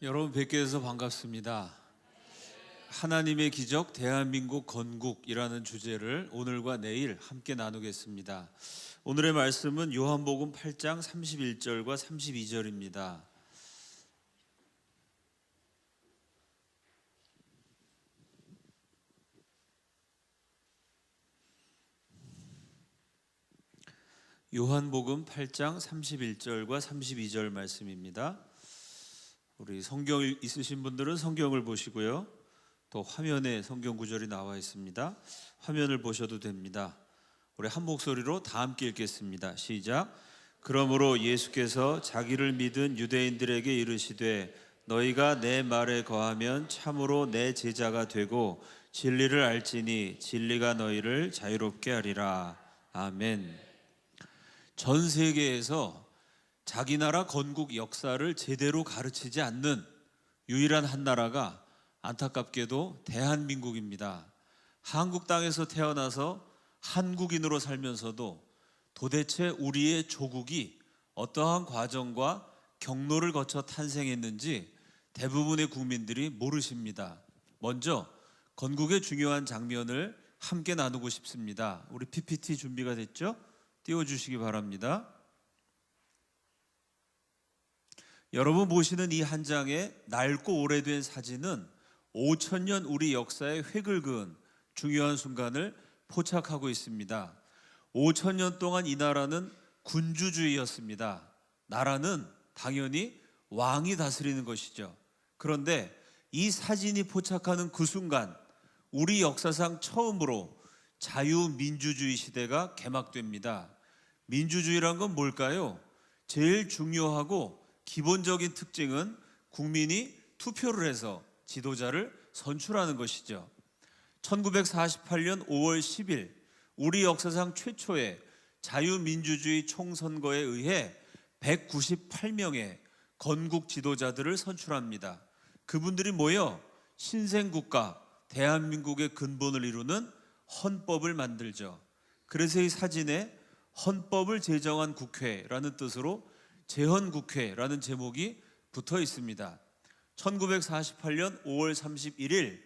여러분 뵙게 돼서 반갑습니다. 하나님의 기적 대한민국 건국이라는 주제를 오늘과 내일 함께 나누겠습니다. 오늘의 말씀은 요한복음 8장 31절과 32절입니다. 요한복음 8장 31절과 32절 말씀입니다. 우리 성경 있으신 분들은 성경을 보시고요. 또 화면에 성경 구절이 나와 있습니다. 화면을 보셔도 됩니다. 우리 한 목소리로 다 함께 읽겠습니다. 시작. 그러므로 예수께서 자기를 믿은 유대인들에게 이르시되 너희가 내 말에 거하면 참으로 내 제자가 되고 진리를 알지니 진리가 너희를 자유롭게 하리라. 아멘. 전 세계에서 자기 나라 건국 역사를 제대로 가르치지 않는 유일한 한 나라가 안타깝게도 대한민국입니다. 한국 땅에서 태어나서 한국인으로 살면서도 도대체 우리의 조국이 어떠한 과정과 경로를 거쳐 탄생했는지 대부분의 국민들이 모르십니다. 먼저 건국의 중요한 장면을 함께 나누고 싶습니다. 우리 PPT 준비가 됐죠? 띄워주시기 바랍니다. 여러분 보시는 이 한 장의 낡고 오래된 사진은 5,000년 우리 역사의 획을 그은 중요한 순간을 포착하고 있습니다. 5,000년 동안 이 나라는 군주주의였습니다. 나라는 당연히 왕이 다스리는 것이죠. 그런데 이 사진이 포착하는 그 순간 우리 역사상 처음으로 자유민주주의 시대가 개막됩니다. 민주주의란 건 뭘까요? 제일 중요하고 기본적인 특징은 국민이 투표를 해서 지도자를 선출하는 것이죠. 1948년 5월 10일 우리 역사상 최초의 자유민주주의 총선거에 의해 198명의 건국 지도자들을 선출합니다. 그분들이 모여 신생국가 대한민국의 근본을 이루는 헌법을 만들죠. 그래서 이 사진에 헌법을 제정한 국회라는 뜻으로 제헌국회라는 제목이 붙어 있습니다. 1948년 5월 31일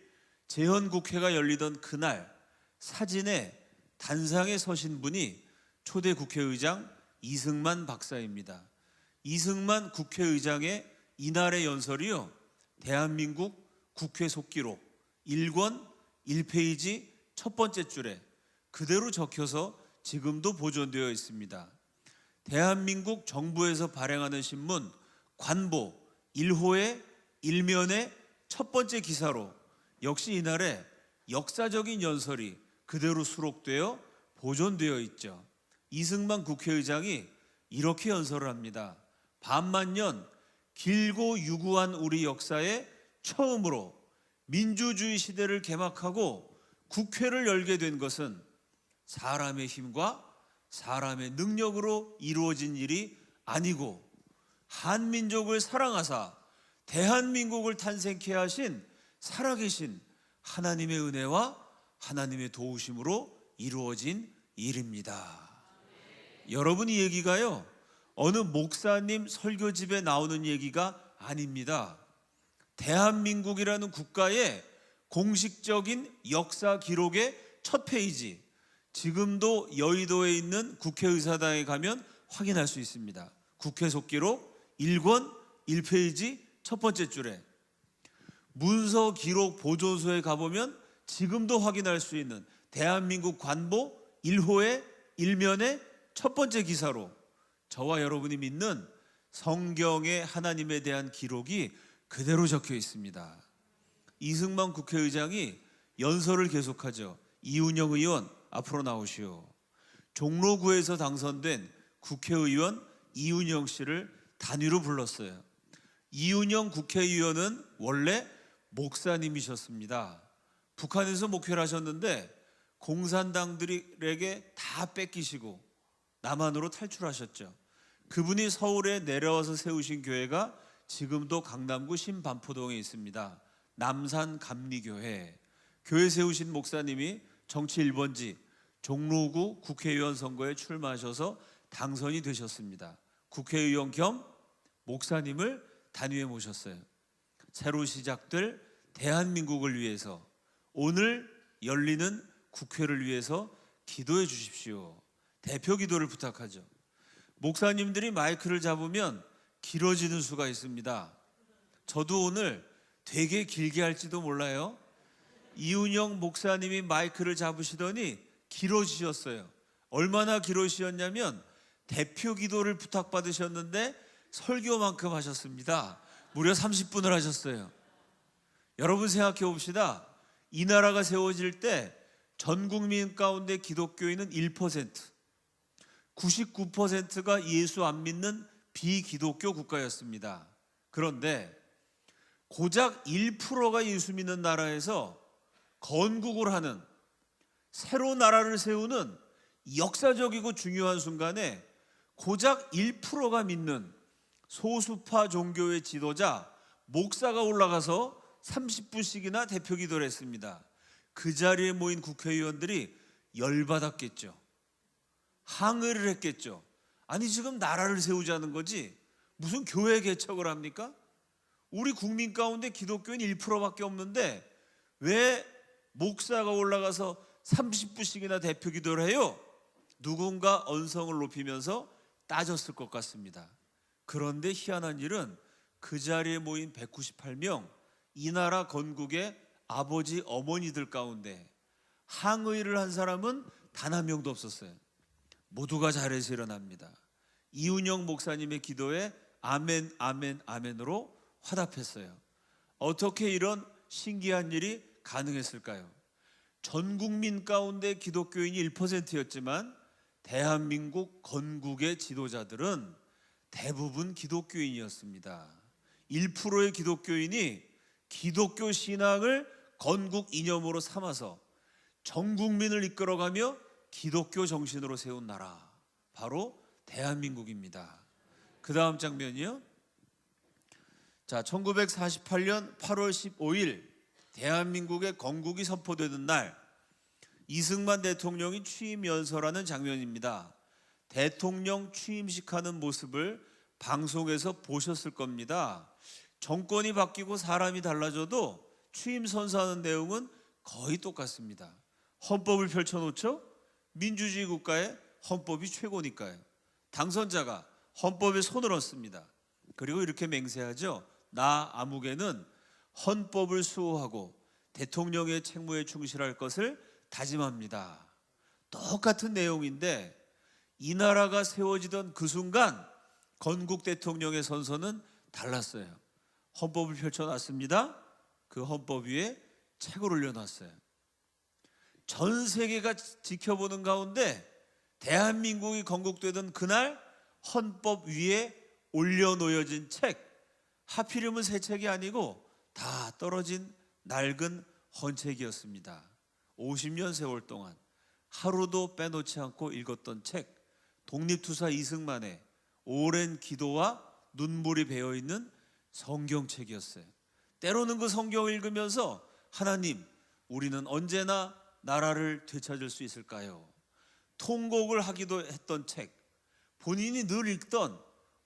제헌국회가 열리던 그날 사진에 단상에 서신 분이 초대 국회의장 이승만 박사입니다. 이승만 국회의장의 이날의 연설이요, 대한민국 국회 속기록 1권 1페이지 첫 번째 줄에 그대로 적혀서 지금도 보존되어 있습니다. 대한민국 정부에서 발행하는 신문 관보 1호의 1면의 첫 번째 기사로 역시 이날의 역사적인 연설이 그대로 수록되어 보존되어 있죠. 이승만 국회의장이 이렇게 연설을 합니다. 반만년 길고 유구한 우리 역사에 처음으로 민주주의 시대를 개막하고 국회를 열게 된 것은 사람의 힘과 사람의 능력으로 이루어진 일이 아니고 한민족을 사랑하사 대한민국을 탄생케 하신 살아계신 하나님의 은혜와 하나님의 도우심으로 이루어진 일입니다. 여러분, 이 얘기가요, 어느 목사님 설교집에 나오는 얘기가 아닙니다. 대한민국이라는 국가의 공식적인 역사 기록의 첫 페이지, 지금도 여의도에 있는 국회의사당에 가면 확인할 수 있습니다. 국회 속기록 1권 1페이지 첫 번째 줄에 문서 기록 보존소에 가보면 지금도 확인할 수 있는 대한민국 관보 1호의 1면의 첫 번째 기사로 저와 여러분이 믿는 성경의 하나님에 대한 기록이 그대로 적혀 있습니다. 이승만 국회의장이 연설을 계속하죠. 이운영 의원 앞으로 나오시오. 종로구에서 당선된 국회의원 이운영 씨를 단위로 불렀어요. 이운영 국회의원은 원래 목사님이셨습니다. 북한에서 목회를 하셨는데 공산당들에게 다 뺏기시고 남한으로 탈출하셨죠. 그분이 서울에 내려와서 세우신 교회가 지금도 강남구 신반포동에 있습니다. 남산감리교회. 교회 세우신 목사님이 정치 1번지 종로구 국회의원 선거에 출마하셔서 당선이 되셨습니다. 국회의원 겸 목사님을 단위에 모셨어요. 새로 시작될 대한민국을 위해서, 오늘 열리는 국회를 위해서 기도해 주십시오. 대표 기도를 부탁하죠. 목사님들이 마이크를 잡으면 길어지는 수가 있습니다. 저도 오늘 되게 길게 할지도 몰라요. 이운영 목사님이 마이크를 잡으시더니 길어지셨어요. 얼마나 길어지셨냐면 대표 기도를 부탁받으셨는데 설교만큼 하셨습니다. 무려 30분을 하셨어요. 여러분 생각해 봅시다. 이 나라가 세워질 때 전 국민 가운데 기독교인은 1%, 99%가 예수 안 믿는 비기독교 국가였습니다. 그런데 고작 1%가 예수 믿는 나라에서 건국을 하는, 새로 나라를 세우는 역사적이고 중요한 순간에 고작 1%가 믿는 소수파 종교의 지도자 목사가 올라가서 30분씩이나 대표 기도를 했습니다. 그 자리에 모인 국회의원들이 열받았겠죠. 항의를 했겠죠. 아니 지금 나라를 세우자는 거지 무슨 교회 개척을 합니까? 우리 국민 가운데 기독교인 1%밖에 없는데 왜 목사가 올라가서 30분씩이나 대표 기도를 해요? 누군가 언성을 높이면서 따졌을 것 같습니다. 그런데 희한한 일은 그 자리에 모인 198명 이 나라 건국의 아버지 어머니들 가운데 항의를 한 사람은 단 한 명도 없었어요. 모두가 자리에서 일어납니다. 이운영 목사님의 기도에 아멘 아멘 아멘으로 화답했어요. 어떻게 이런 신기한 일이 가능했을까요? 전 국민 가운데 기독교인이 1%였지만 대한민국 건국의 지도자들은 대부분 기독교인이었습니다. 1%의 기독교인이 기독교 신앙을 건국 이념으로 삼아서 전 국민을 이끌어가며 기독교 정신으로 세운 나라, 바로 대한민국입니다. 그 다음 장면이요. 자, 1948년 8월 15일 대한민국의 건국이 선포되는 날, 이승만 대통령이 취임 연설하는 장면입니다. 대통령 취임식하는 모습을 방송에서 보셨을 겁니다. 정권이 바뀌고 사람이 달라져도 취임 선서하는 내용은 거의 똑같습니다. 헌법을 펼쳐놓죠. 민주주의 국가의 헌법이 최고니까요. 당선자가 헌법에 손을 얹습니다. 그리고 이렇게 맹세하죠. 나 아무개는 헌법을 수호하고 대통령의 책무에 충실할 것을 다짐합니다. 똑같은 내용인데 이 나라가 세워지던 그 순간 건국 대통령의 선서는 달랐어요. 헌법을 펼쳐놨습니다. 그 헌법 위에 책을 올려놨어요. 전 세계가 지켜보는 가운데 대한민국이 건국되던 그날 헌법 위에 올려놓여진 책, 하필이면 새 책이 아니고 다 떨어진 낡은 헌책이었습니다. 50년 세월 동안 하루도 빼놓지 않고 읽었던 책, 독립투사 이승만의 오랜 기도와 눈물이 배어있는 성경책이었어요. 때로는 그 성경을 읽으면서 하나님, 우리는 언제나 나라를 되찾을 수 있을까요? 통곡을 하기도 했던 책, 본인이 늘 읽던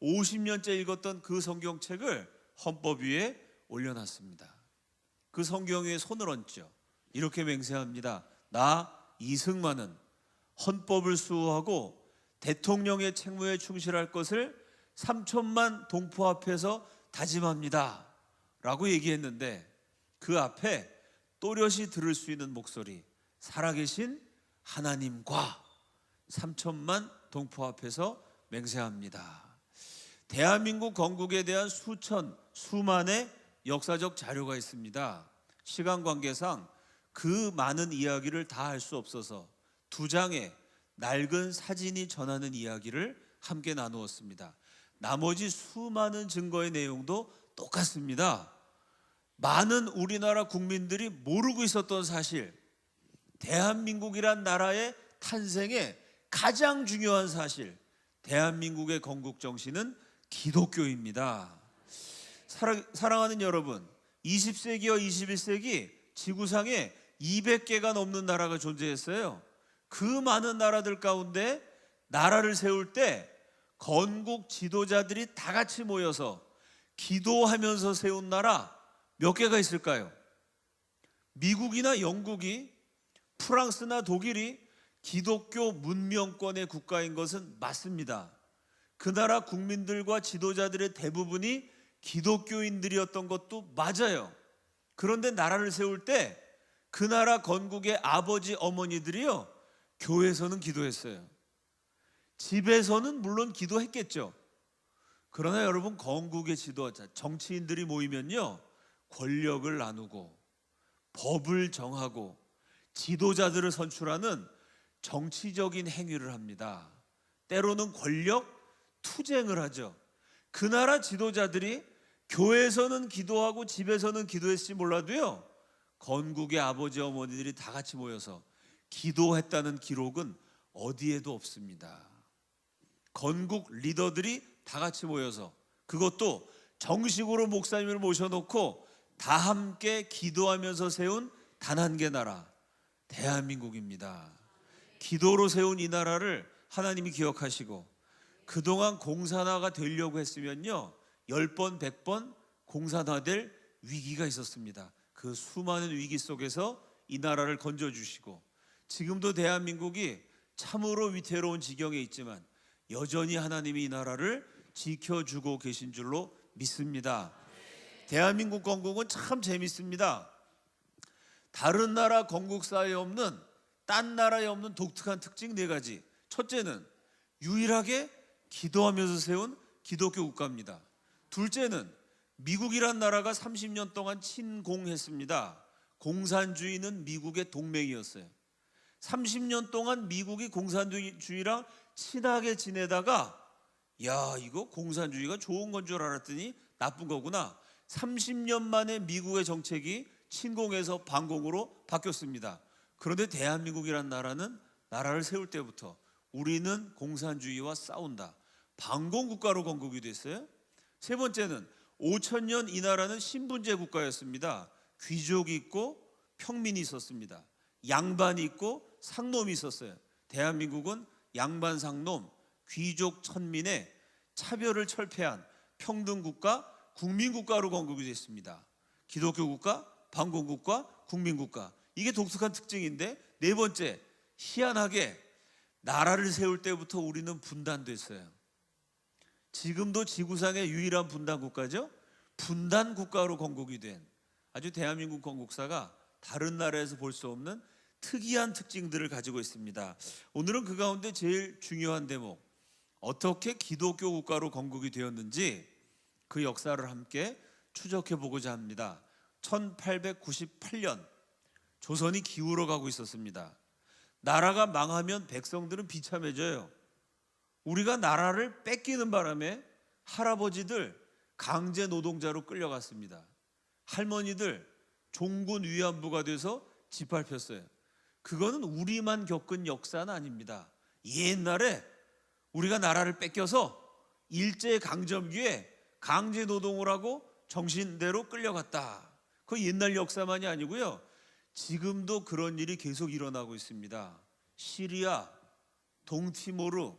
50년째 읽었던 그 성경책을 헌법 위에 올려놨습니다. 그 성경 위에 손을 얹죠. 이렇게 맹세합니다. 나 이승만은 헌법을 수호하고 대통령의 책무에 충실할 것을 3천만 동포 앞에서 다짐합니다 라고 얘기했는데 그 앞에 또렷이 들을 수 있는 목소리, 살아계신 하나님과 3천만 동포 앞에서 맹세합니다. 대한민국 건국에 대한 수만의 역사적 자료가 있습니다. 시간 관계상 그 많은 이야기를 다 할 수 없어서 2장의 낡은 사진이 전하는 이야기를 함께 나누었습니다. 나머지 수많은 증거의 내용도 똑같습니다. 많은 우리나라 국민들이 모르고 있었던 사실, 대한민국이란 나라의 탄생의 가장 중요한 사실, 대한민국의 건국 정신은 기독교입니다. 사랑하는 여러분, 20세기와 21세기 지구상에 200개가 넘는 나라가 존재했어요. 그 많은 나라들 가운데 나라를 세울 때 건국 지도자들이 다 같이 모여서 기도하면서 세운 나라, 몇 개가 있을까요? 미국이나 영국이, 프랑스나 독일이 기독교 문명권의 국가인 것은 맞습니다. 그 나라 국민들과 지도자들의 대부분이 기독교인들이었던 것도 맞아요. 그런데 나라를 세울 때 그 나라 건국의 아버지 어머니들이요, 교회에서는 기도했어요. 집에서는 물론 기도했겠죠. 그러나 여러분, 건국의 지도자, 정치인들이 모이면요, 권력을 나누고 법을 정하고 지도자들을 선출하는 정치적인 행위를 합니다. 때로는 권력 투쟁을 하죠. 그 나라 지도자들이 교회에서는 기도하고 집에서는 기도했을지 몰라도요, 건국의 아버지 어머니들이 다 같이 모여서 기도했다는 기록은 어디에도 없습니다. 건국 리더들이 다 같이 모여서, 그것도 정식으로 목사님을 모셔놓고 다 함께 기도하면서 세운 단 한 개 나라, 대한민국입니다. 기도로 세운 이 나라를 하나님이 기억하시고, 그동안 공산화가 되려고 했으면요, 10번 100번 공산화될 위기가 있었습니다. 그 수많은 위기 속에서 이 나라를 건져주시고, 지금도 대한민국이 참으로 위태로운 지경에 있지만 여전히 하나님이 이 나라를 지켜주고 계신 줄로 믿습니다. 대한민국 건국은 참 재밌습니다. 다른 나라 건국사에 없는, 딴 나라에 없는 독특한 특징 4가지. 첫째는 유일하게 기도하면서 세운 기독교 국가입니다. 둘째는 미국이란 나라가 30년 동안 친공했습니다. 공산주의는 미국의 동맹이었어요. 30년 동안 미국이 공산주의랑 친하게 지내다가, 야, 이거 공산주의가 좋은 건 줄 알았더니 나쁜 거구나. 30년 만에 미국의 정책이 친공에서 반공으로 바뀌었습니다. 그런데 대한민국이란 나라는 나라를 세울 때부터 우리는 공산주의와 싸운다, 반공국가로 건국이 됐어요. 세 번째는 5,000년 이 나라는 신분제 국가였습니다. 귀족이 있고 평민이 있었습니다. 양반이 있고 상놈이 있었어요. 대한민국은 양반, 상놈, 귀족, 천민의 차별을 철폐한 평등국가, 국민국가로 건국이 됐습니다. 기독교 국가, 반공국가, 국민국가. 이게 독특한 특징인데, 네 번째, 희한하게 나라를 세울 때부터 우리는 분단됐어요. 지금도 지구상의 유일한 분단 국가죠. 분단 국가로 건국이 된 아주 대한민국 건국사가 다른 나라에서 볼 수 없는 특이한 특징들을 가지고 있습니다. 오늘은 그 가운데 제일 중요한 대목, 어떻게 기독교 국가로 건국이 되었는지 그 역사를 함께 추적해 보고자 합니다. 1898년 조선이 기울어 가고 있었습니다. 나라가 망하면 백성들은 비참해져요. 우리가 나라를 뺏기는 바람에 할아버지들 강제 노동자로 끌려갔습니다. 할머니들 종군 위안부가 돼서 짓밟혔어요. 그거는 우리만 겪은 역사는 아닙니다. 옛날에 우리가 나라를 뺏겨서 일제강점기에 강제 노동을 하고 정신대로 끌려갔다. 그 옛날 역사만이 아니고요, 지금도 그런 일이 계속 일어나고 있습니다. 시리아, 동티모르,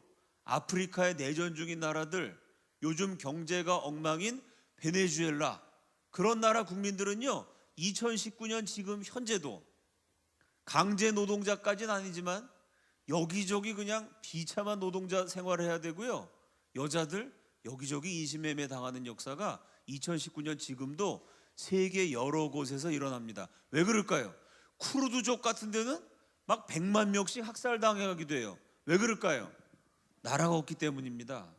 아프리카에 내전 중인 나라들, 요즘 경제가 엉망인 베네수엘라, 그런 나라 국민들은요, 2019년 지금 현재도 강제 노동자까지는 아니지만 여기저기 그냥 비참한 노동자 생활을 해야 되고요, 여자들 여기저기 인신매매 당하는 역사가 2019년 지금도 세계 여러 곳에서 일어납니다. 왜 그럴까요? 쿠르드족 같은 데는 막 100만 명씩 학살당하기도 해요. 왜 그럴까요? 나라가 없기 때문입니다.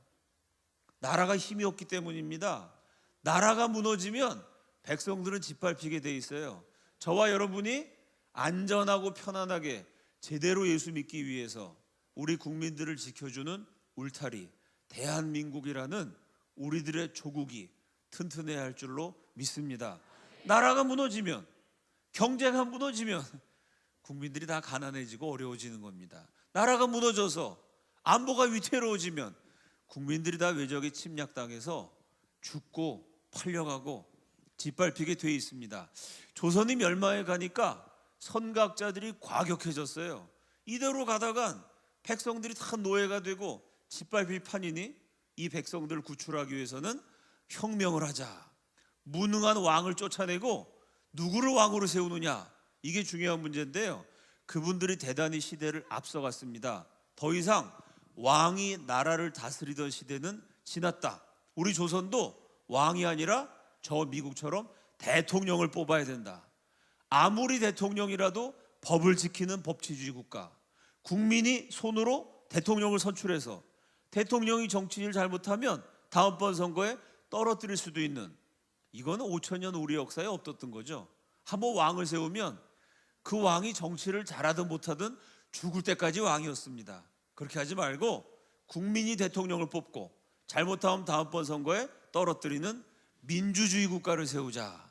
나라가 힘이 없기 때문입니다. 나라가 무너지면 백성들은 짓밟히게 돼 있어요. 저와 여러분이 안전하고 편안하게 제대로 예수 믿기 위해서 우리 국민들을 지켜주는 울타리, 대한민국이라는 우리들의 조국이 튼튼해야 할 줄로 믿습니다. 나라가 무너지면, 경제가 무너지면 국민들이 다 가난해지고 어려워지는 겁니다. 나라가 무너져서 안보가 위태로워지면 국민들이 다 외적에 침략당해서 죽고 팔려가고 짓밟히게 돼 있습니다. 조선이 멸망해 가니까 선각자들이 과격해졌어요. 이대로 가다간 백성들이 다 노예가 되고 짓밟힐 판이니 이 백성들을 구출하기 위해서는 혁명을 하자, 무능한 왕을 쫓아내고 누구를 왕으로 세우느냐, 이게 중요한 문제인데요. 그분들이 대단히 시대를 앞서갔습니다. 더 이상 왕이 나라를 다스리던 시대는 지났다. 우리 조선도 왕이 아니라 저 미국처럼 대통령을 뽑아야 된다. 아무리 대통령이라도 법을 지키는 법치주의 국가, 국민이 손으로 대통령을 선출해서 대통령이 정치를 잘못하면 다음번 선거에 떨어뜨릴 수도 있는, 이거는 5천년 우리 역사에 없었던 거죠. 한번 왕을 세우면 그 왕이 정치를 잘하든 못하든 죽을 때까지 왕이었습니다. 그렇게 하지 말고 국민이 대통령을 뽑고 잘못하면 다음번 선거에 떨어뜨리는 민주주의 국가를 세우자.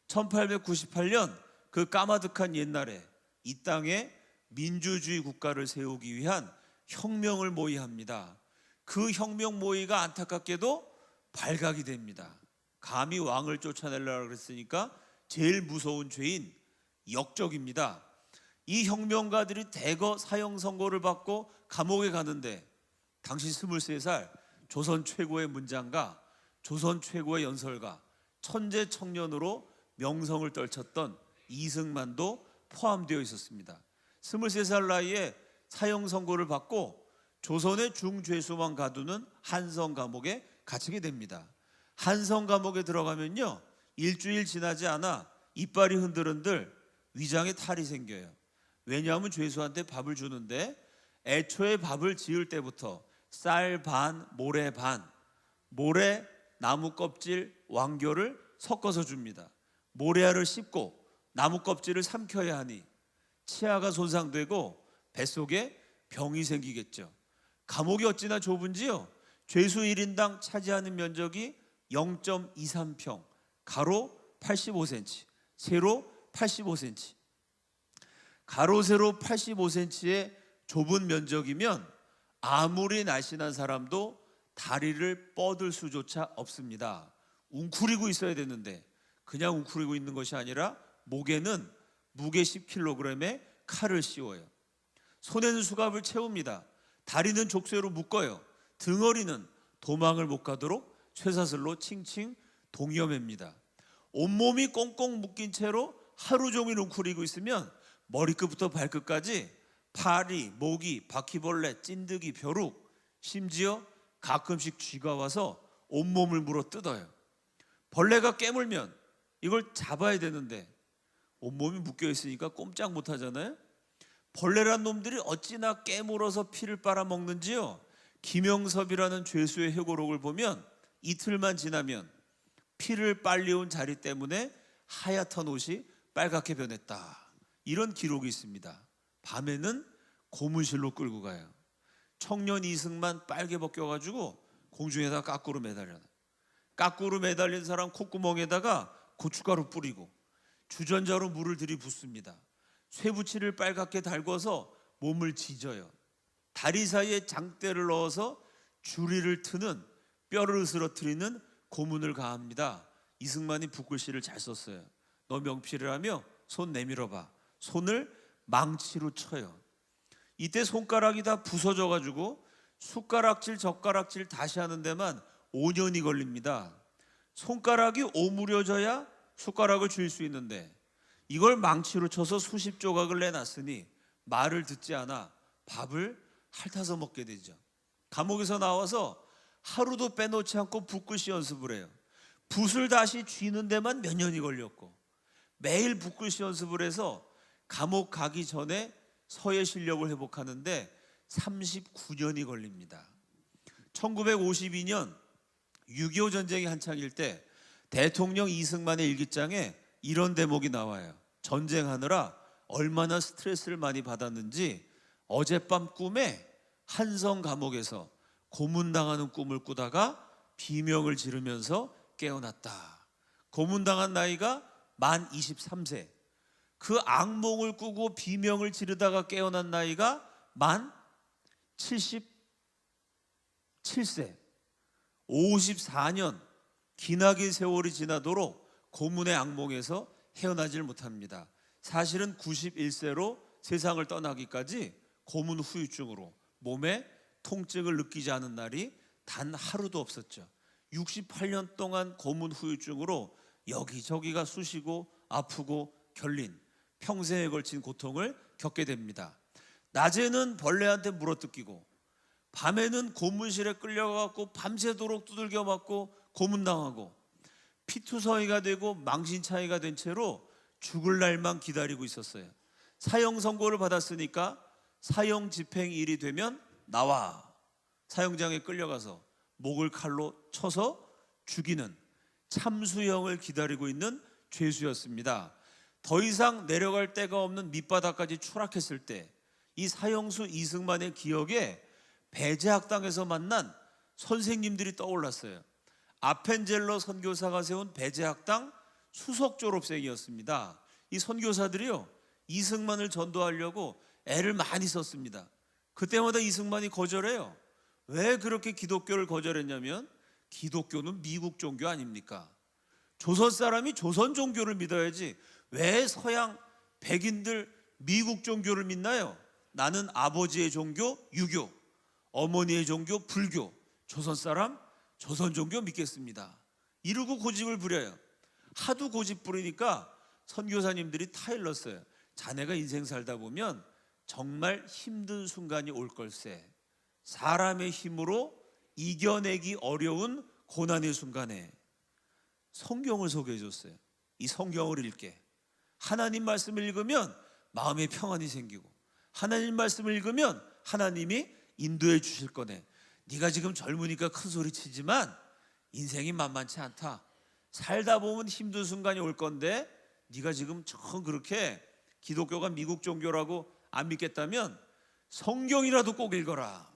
1898년 그 까마득한 옛날에 이 땅에 민주주의 국가를 세우기 위한 혁명을 모의합니다. 그 혁명 모의가 안타깝게도 발각이 됩니다. 감히 왕을 쫓아내려고 했으니까 제일 무서운 죄인 역적입니다. 이 혁명가들이 대거 사형 선고를 받고 감옥에 가는데 당시 23살 조선 최고의 문장가, 조선 최고의 연설가, 천재 청년으로 명성을 떨쳤던 이승만도 포함되어 있었습니다. 23살 나이에 사형 선고를 받고 조선의 중죄수만 가두는 한성 감옥에 갇히게 됩니다. 한성 감옥에 들어가면요, 일주일 지나지 않아 이빨이 흔들흔들 위장에 탈이 생겨요. 왜냐하면 죄수한테 밥을 주는데 애초에 밥을 지을 때부터 쌀 반, 모래 반, 모래, 나무 껍질, 왕겨를 섞어서 줍니다. 모래알을 씹고 나무 껍질을 삼켜야 하니 치아가 손상되고 뱃속에 병이 생기겠죠. 감옥이 어찌나 좁은지요, 죄수 1인당 차지하는 면적이 0.23평, 가로 85cm, 세로 85cm. 가로 세로 85cm의 좁은 면적이면 아무리 날씬한 사람도 다리를 뻗을 수조차 없습니다. 웅크리고 있어야 되는데 그냥 웅크리고 있는 것이 아니라 목에는 무게 10kg의 칼을 씌워요. 손에는 수갑을 채웁니다. 다리는 족쇄로 묶어요. 등어리는 도망을 못 가도록 쇠사슬로 칭칭 동여맵니다. 온몸이 꽁꽁 묶인 채로 하루 종일 웅크리고 있으면 머리끝부터 발끝까지 파리, 모기, 바퀴벌레, 찐득이, 벼룩, 심지어 가끔씩 쥐가 와서 온몸을 물어 뜯어요. 벌레가 깨물면 이걸 잡아야 되는데 온몸이 묶여 있으니까 꼼짝 못 하잖아요. 벌레란 놈들이 어찌나 깨물어서 피를 빨아먹는지요. 김영섭이라는 죄수의 회고록을 보면 이틀만 지나면 피를 빨려온 자리 때문에 하얗던 옷이 빨갛게 변했다, 이런 기록이 있습니다. 밤에는 고문실로 끌고 가요. 청년 이승만 빨개 벗겨가지고 공중에다 까꾸로 매달려요. 까꾸로 매달린 사람 콧구멍에다가 고춧가루 뿌리고 주전자로 물을 들이붓습니다. 쇠붙이를 빨갛게 달궈서 몸을 지져요. 다리 사이에 장대를 넣어서 주리를 트는, 뼈를 으스러뜨리는 고문을 가합니다. 이승만이 붓글씨를 잘 썼어요. 너 명필이라며 손 내밀어봐. 손을 망치로 쳐요. 이때 손가락이 다 부서져가지고 숟가락질 젓가락질 다시 하는 데만 5년이 걸립니다. 손가락이 오므려져야 숟가락을 쥘 수 있는데 이걸 망치로 쳐서 수십 조각을 내놨으니 말을 듣지 않아 밥을 핥아서 먹게 되죠. 감옥에서 나와서 하루도 빼놓지 않고 붓글씨 연습을 해요. 붓을 다시 쥐는 데만 몇 년이 걸렸고 매일 붓글씨 연습을 해서 감옥 가기 전에 서예 실력을 회복하는데 39년이 걸립니다. 1952년 6.25 전쟁이 한창일 때 대통령 이승만의 일기장에 이런 대목이 나와요. 전쟁하느라 얼마나 스트레스를 많이 받았는지 어젯밤 꿈에 한성 감옥에서 고문당하는 꿈을 꾸다가 비명을 지르면서 깨어났다. 고문당한 나이가 만 23세. 그 악몽을 꾸고 비명을 지르다가 깨어난 나이가 만 77세. 54년 기나긴 세월이 지나도록 고문의 악몽에서 헤어나질 못합니다. 사실은 91세로 세상을 떠나기까지 고문 후유증으로 몸에 통증을 느끼지 않은 날이 단 하루도 없었죠. 68년 동안 고문 후유증으로 여기저기가 쑤시고 아프고 결린 평생에 걸친 고통을 겪게 됩니다. 낮에는 벌레한테 물어뜯기고 밤에는 고문실에 끌려가고 밤새도록 두들겨 맞고 고문당하고 피투성이가 되고 망신차이가 된 채로 죽을 날만 기다리고 있었어요. 사형 선고를 받았으니까 사형 집행일이 되면 나와. 사형장에 끌려가서 목을 칼로 쳐서 죽이는 참수형을 기다리고 있는 죄수였습니다. 더 이상 내려갈 데가 없는 밑바닥까지 추락했을 때 이 사형수 이승만의 기억에 배제학당에서 만난 선생님들이 떠올랐어요. 아펜젤러 선교사가 세운 배제학당 수석 졸업생이었습니다. 이 선교사들이요, 이승만을 전도하려고 애를 많이 썼습니다. 그때마다 이승만이 거절해요. 왜 그렇게 기독교를 거절했냐면 기독교는 미국 종교 아닙니까? 조선 사람이 조선 종교를 믿어야지 왜 서양 백인들 미국 종교를 믿나요? 나는 아버지의 종교 유교, 어머니의 종교 불교, 조선 사람 조선 종교 믿겠습니다. 이러고 고집을 부려요. 하도 고집 부리니까 선교사님들이 타일렀어요. 자네가 인생 살다 보면 정말 힘든 순간이 올 걸세. 사람의 힘으로 이겨내기 어려운 고난의 순간에 성경을 소개해 줬어요. 이 성경을 읽게. 하나님 말씀을 읽으면 마음에 평안이 생기고 하나님 말씀을 읽으면 하나님이 인도해 주실 거네. 네가 지금 젊으니까 큰 소리 치지만 인생이 만만치 않다. 살다 보면 힘든 순간이 올 건데 네가 지금 정 그렇게 기독교가 미국 종교라고 안 믿겠다면 성경이라도 꼭 읽어라.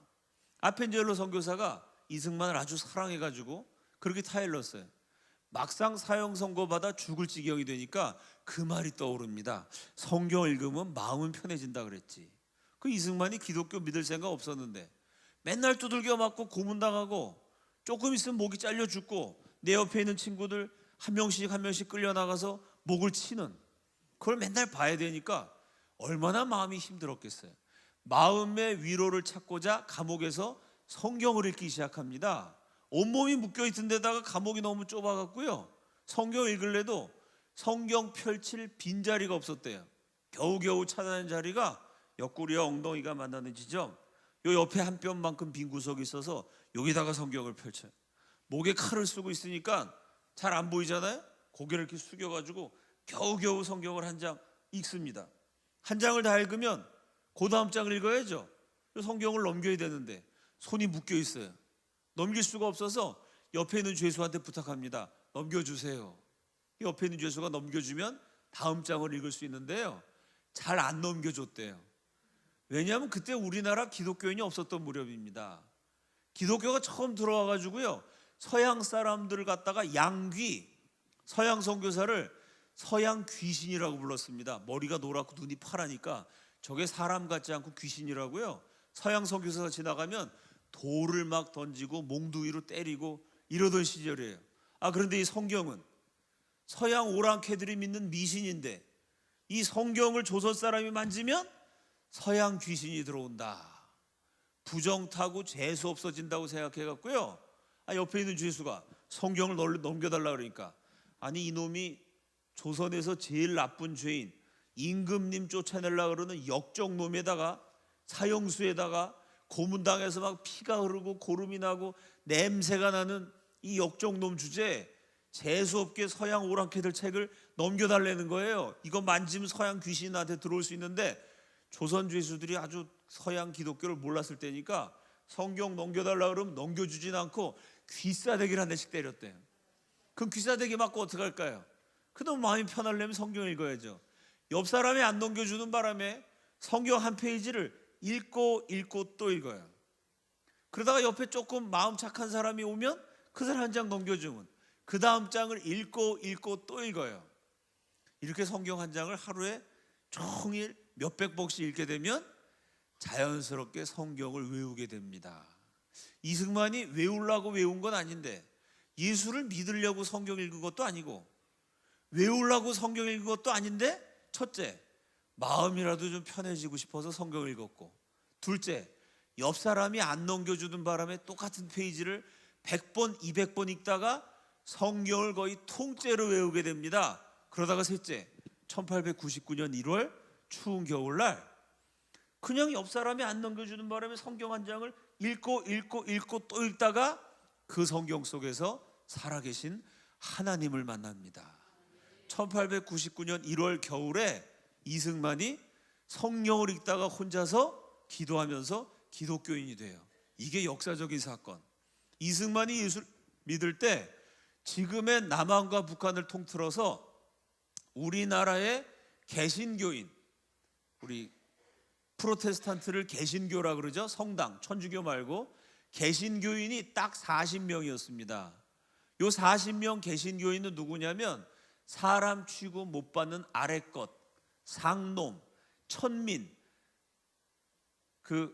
아펜젤로 선교사가 이승만을 아주 사랑해가지고 그렇게 타일렀어요. 막상 사형 선고받아 죽을 지경이 되니까 그 말이 떠오릅니다. 성경을 읽으면 마음은 편해진다 그랬지. 그 이승만이 기독교 믿을 생각 없었는데 맨날 두들겨 맞고 고문당하고 조금 있으면 목이 잘려 죽고 내 옆에 있는 친구들 한 명씩 끌려나가서 목을 치는 그걸 맨날 봐야 되니까 얼마나 마음이 힘들었겠어요. 마음의 위로를 찾고자 감옥에서 성경을 읽기 시작합니다. 온몸이 묶여있던 데다가 감옥이 너무 좁아갖고요, 성경 읽을래도 성경 펼칠 빈자리가 없었대요. 겨우겨우 찾아낸 자리가 옆구리와 엉덩이가 만나는 지점, 요 옆에 한 뼘만큼 빈 구석이 있어서 여기다가 성경을 펼쳐요. 목에 칼을 쓰고 있으니까 잘 안 보이잖아요. 고개를 이렇게 숙여가지고 겨우겨우 성경을 한 장 읽습니다. 한 장을 다 읽으면 그 다음 장을 읽어야죠. 성경을 넘겨야 되는데 손이 묶여 있어요. 넘길 수가 없어서 옆에 있는 죄수한테 부탁합니다. 넘겨주세요. 옆에 있는 죄수가 넘겨주면 다음 장을 읽을 수 있는데요, 잘 안 넘겨줬대요. 왜냐하면 그때 우리나라 기독교인이 없었던 무렵입니다. 기독교가 처음 들어와가지고요, 서양 사람들을 갖다가 양귀, 서양 선교사를 서양 귀신이라고 불렀습니다. 머리가 노랗고 눈이 파라니까 저게 사람 같지 않고 귀신이라고요. 서양 선교사가 지나가면 돌을 막 던지고 몽둥이로 때리고 이러던 시절이에요. 그런데 이 성경은 서양 오랑캐들이 믿는 미신인데 이 성경을 조선 사람이 만지면 서양 귀신이 들어온다. 부정 타고 재수 없어진다고 생각해갖고요, 옆에 있는 죄수가 성경을 넘겨달라 그러니까 아니 이놈이 조선에서 제일 나쁜 죄인 임금님 쫓아내려고 그러는 역적놈에다가 사형수에다가 고문당해서 막 피가 흐르고 고름이 나고 냄새가 나는 이 역적놈 주제에 재수없게 서양 오랑캐들 책을 넘겨달라는 거예요. 이거 만지면 서양 귀신이 나한테 들어올 수 있는데 조선 죄수들이 아주 서양 기독교를 몰랐을 때니까 성경 넘겨달라 그러면 넘겨주진 않고 귀싸대기를 한 대씩 때렸대요. 그럼 귀싸대기 맞고 어떡할까요? 그놈 마음이 편하려면 성경 읽어야죠. 옆 사람이 안 넘겨주는 바람에 성경 한 페이지를 읽고 또 읽어요. 그러다가 옆에 조금 마음 착한 사람이 오면 그 사람 한 장 넘겨주면 그 다음 장을 읽고 또 읽어요. 이렇게 성경 한 장을 하루에 종일 몇백 복씩 읽게 되면 자연스럽게 성경을 외우게 됩니다. 이승만이 외우려고 외운 건 아닌데 예수를 믿으려고 성경 읽은 것도 아니고 외우려고 성경 읽은 것도 아닌데, 첫째, 마음이라도 좀 편해지고 싶어서 성경을 읽었고, 둘째, 옆 사람이 안 넘겨주는 바람에 똑같은 페이지를 100번, 200번 읽다가 성경을 거의 통째로 외우게 됩니다. 그러다가 셋째, 1899년 1월 추운 겨울날 그냥 옆 사람이 안 넘겨주는 바람에 성경 한 장을 읽고 또 읽다가 그 성경 속에서 살아계신 하나님을 만납니다. 1899년 1월 겨울에 이승만이 성경을 읽다가 혼자서 기도하면서 기독교인이 돼요. 이게 역사적인 사건. 이승만이 예수를 믿을 때 지금의 남한과 북한을 통틀어서 우리나라의 개신교인, 우리 프로테스탄트를 개신교라 그러죠. 성당, 천주교 말고 개신교인이 딱 40명이었습니다. 요 40명 개신교인은 누구냐면 사람 취급 못 받는 아랫것, 상놈, 천민, 그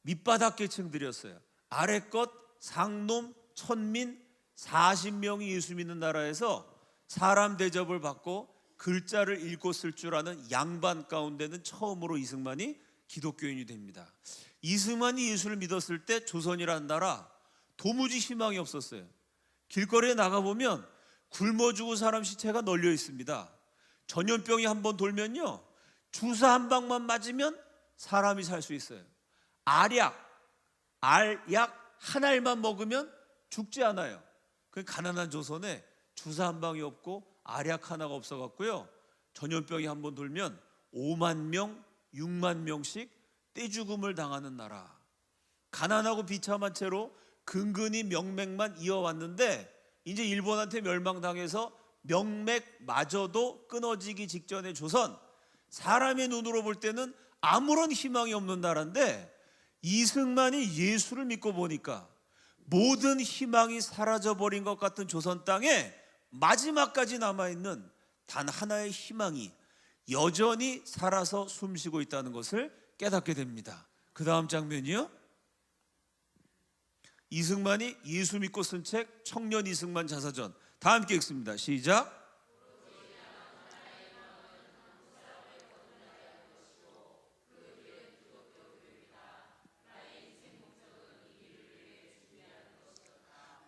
밑바닥 계층들이었어요. 아랫것, 상놈, 천민 40명이 예수 믿는 나라에서 사람 대접을 받고 글자를 읽고 쓸 줄 아는 양반 가운데는 처음으로 이승만이 기독교인이 됩니다. 이승만이 예수를 믿었을 때 조선이라는 나라 도무지 희망이 없었어요. 길거리에 나가보면 굶어 죽은 사람 시체가 널려 있습니다. 전염병이 한번 돌면요, 주사 한 방만 맞으면 사람이 살 수 있어요. 알약 한 알만 먹으면 죽지 않아요. 그 가난한 조선에 주사 한 방이 없고 알약 하나가 없어갖고요, 전염병이 한번 돌면 5만 명, 6만 명씩 떼죽음을 당하는 나라. 가난하고 비참한 채로 근근히 명맥만 이어왔는데 이제 일본한테 멸망당해서 명맥마저도 끊어지기 직전의 조선, 사람의 눈으로 볼 때는 아무런 희망이 없는 나라인데 이승만이 예수를 믿고 보니까 모든 희망이 사라져버린 것 같은 조선 땅에 마지막까지 남아있는 단 하나의 희망이 여전히 살아서 숨쉬고 있다는 것을 깨닫게 됩니다. 그 다음 장면이요, 이승만이 예수 믿고 쓴 책 청년 이승만 자서전. 다 함께 읽습니다. 시작.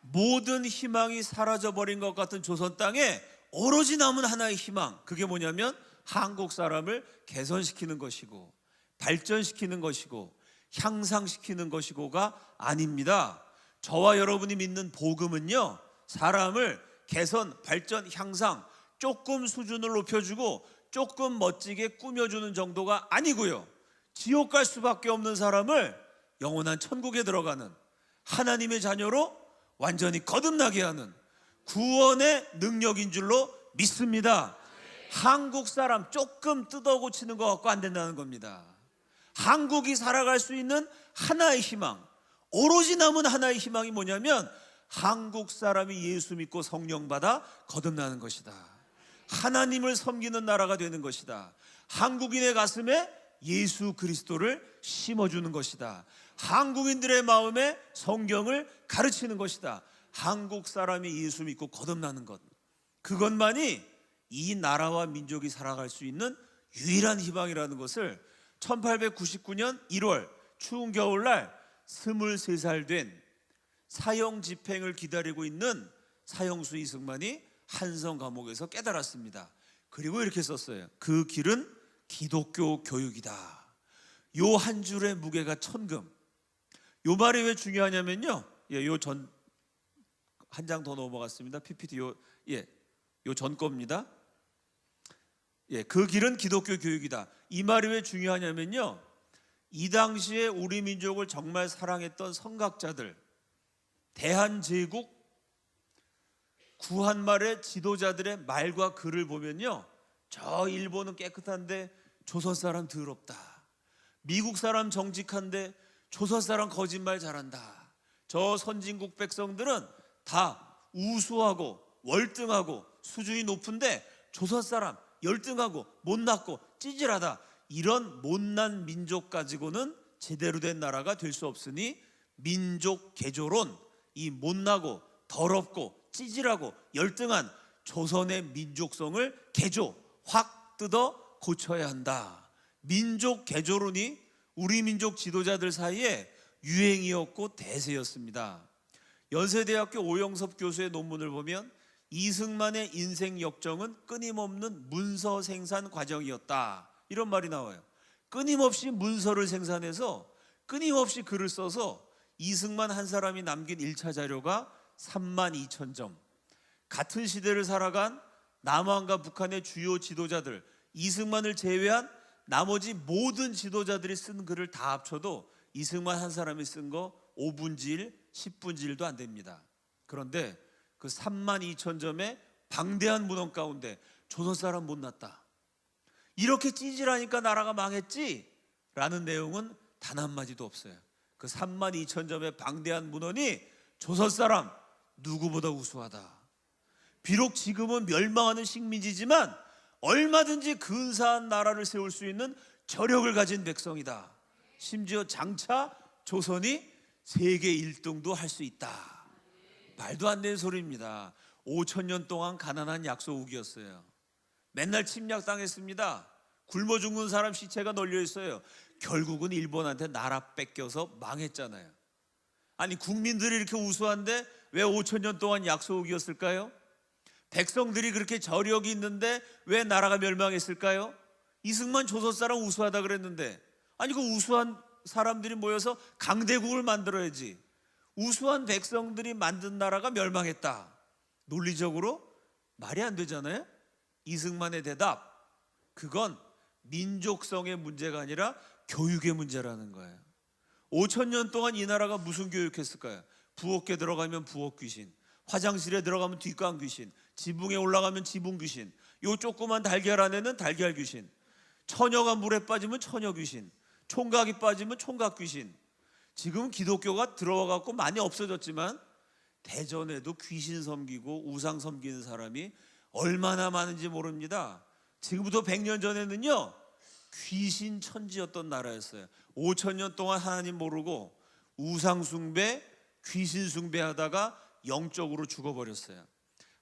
모든 희망이 사라져버린 것 같은 조선 땅에 오로지 남은 하나의 희망, 그게 뭐냐면 한국 사람을 개선시키는 것이고 발전시키는 것이고 향상시키는 것이고가 아닙니다. 저와 여러분이 믿는 복음은요, 사람을 개선, 발전, 향상, 조금 수준을 높여주고 조금 멋지게 꾸며주는 정도가 아니고요, 지옥 갈 수밖에 없는 사람을 영원한 천국에 들어가는 하나님의 자녀로 완전히 거듭나게 하는 구원의 능력인 줄로 믿습니다. 한국 사람 조금 뜯어 고치는 것 갖고 안 된다는 겁니다. 한국이 살아갈 수 있는 하나의 희망, 오로지 남은 하나의 희망이 뭐냐면 한국 사람이 예수 믿고 성령 받아 거듭나는 것이다. 하나님을 섬기는 나라가 되는 것이다. 한국인의 가슴에 예수 그리스도를 심어주는 것이다. 한국인들의 마음에 성경을 가르치는 것이다. 한국 사람이 예수 믿고 거듭나는 것, 그것만이 이 나라와 민족이 살아갈 수 있는 유일한 희망이라는 것을 1899년 1월 추운 겨울날 23살 된 사형 집행을 기다리고 있는 사형수 이승만이 한성 감옥에서 깨달았습니다. 그리고 이렇게 썼어요. 그 길은 기독교 교육이다. 요 한 줄의 무게가 천금. 요 말이 왜 중요하냐면요, 요 전 한 장 더 넘어갔습니다. PPT 요 전 겁니다. 그 길은 기독교 교육이다. 이 말이 왜 중요하냐면요, 이 당시에 우리 민족을 정말 사랑했던 선각자들, 대한제국 구한말의 지도자들의 말과 글을 보면요, 저 일본은 깨끗한데 조선 사람 더럽다, 미국 사람 정직한데 조선 사람 거짓말 잘한다, 저 선진국 백성들은 다 우수하고 월등하고 수준이 높은데 조선 사람 열등하고 못났고 찌질하다, 이런 못난 민족 가지고는 제대로 된 나라가 될 수 없으니 민족 개조론, 이 못나고 더럽고 찌질하고 열등한 조선의 민족성을 개조, 확 뜯어 고쳐야 한다. 민족 개조론이 우리 민족 지도자들 사이에 유행이었고 대세였습니다. 연세대학교 오영섭 교수의 논문을 보면 이승만의 인생 역정은 끊임없는 문서 생산 과정이었다, 이런 말이 나와요. 끊임없이 문서를 생산해서 끊임없이 글을 써서 이승만 한 사람이 남긴 1차 자료가 32,000점. 같은 시대를 살아간 남한과 북한의 주요 지도자들, 이승만을 제외한 나머지 모든 지도자들이 쓴 글을 다 합쳐도 이승만 한 사람이 쓴 거 5분지 1, 10분지 1도 안 됩니다. 그런데 그 32,000점의 방대한 문헌 가운데 조선 사람 못났다, 이렇게 찌질하니까 나라가 망했지 라는 내용은 단 한마디도 없어요. 그 32,000점의 방대한 문헌이 조선 사람 누구보다 우수하다. 비록 지금은 멸망하는 식민지지만 얼마든지 근사한 나라를 세울 수 있는 저력을 가진 백성이다. 심지어 장차 조선이 세계 1등도 할 수 있다. 말도 안 되는 소리입니다. 5,000년 동안 가난한 약소국이었어요. 맨날 침략당했습니다. 굶어 죽는 사람 시체가 널려 있어요. 결국은 일본한테 나라 뺏겨서 망했잖아요. 아니, 국민들이 이렇게 우수한데 왜 5,000년 동안 약소국이었을까요? 백성들이 그렇게 저력이 있는데 왜 나라가 멸망했을까요? 이승만 조선 사람 우수하다 그랬는데, 아니 그 우수한 사람들이 모여서 강대국을 만들어야지, 우수한 백성들이 만든 나라가 멸망했다. 논리적으로 말이 안 되잖아요. 이승만의 대답, 그건 민족성의 문제가 아니라 교육의 문제라는 거예요. 5,000년 동안 이 나라가 무슨 교육했을까요? 부엌에 들어가면 부엌 귀신, 화장실에 들어가면 뒷광 귀신, 지붕에 올라가면 지붕 귀신, 요 조그만 달걀 안에는 달걀 귀신, 처녀가 물에 빠지면 처녀 귀신, 총각이 빠지면 총각 귀신. 지금 기독교가 들어와갖고 많이 없어졌지만 대전에도 귀신 섬기고 우상 섬기는 사람이 얼마나 많은지 모릅니다. 지금부터 100년 전에는요, 귀신 천지였던 나라였어요. 5,000년 동안 하나님 모르고 우상 숭배, 귀신 숭배하다가 영적으로 죽어버렸어요.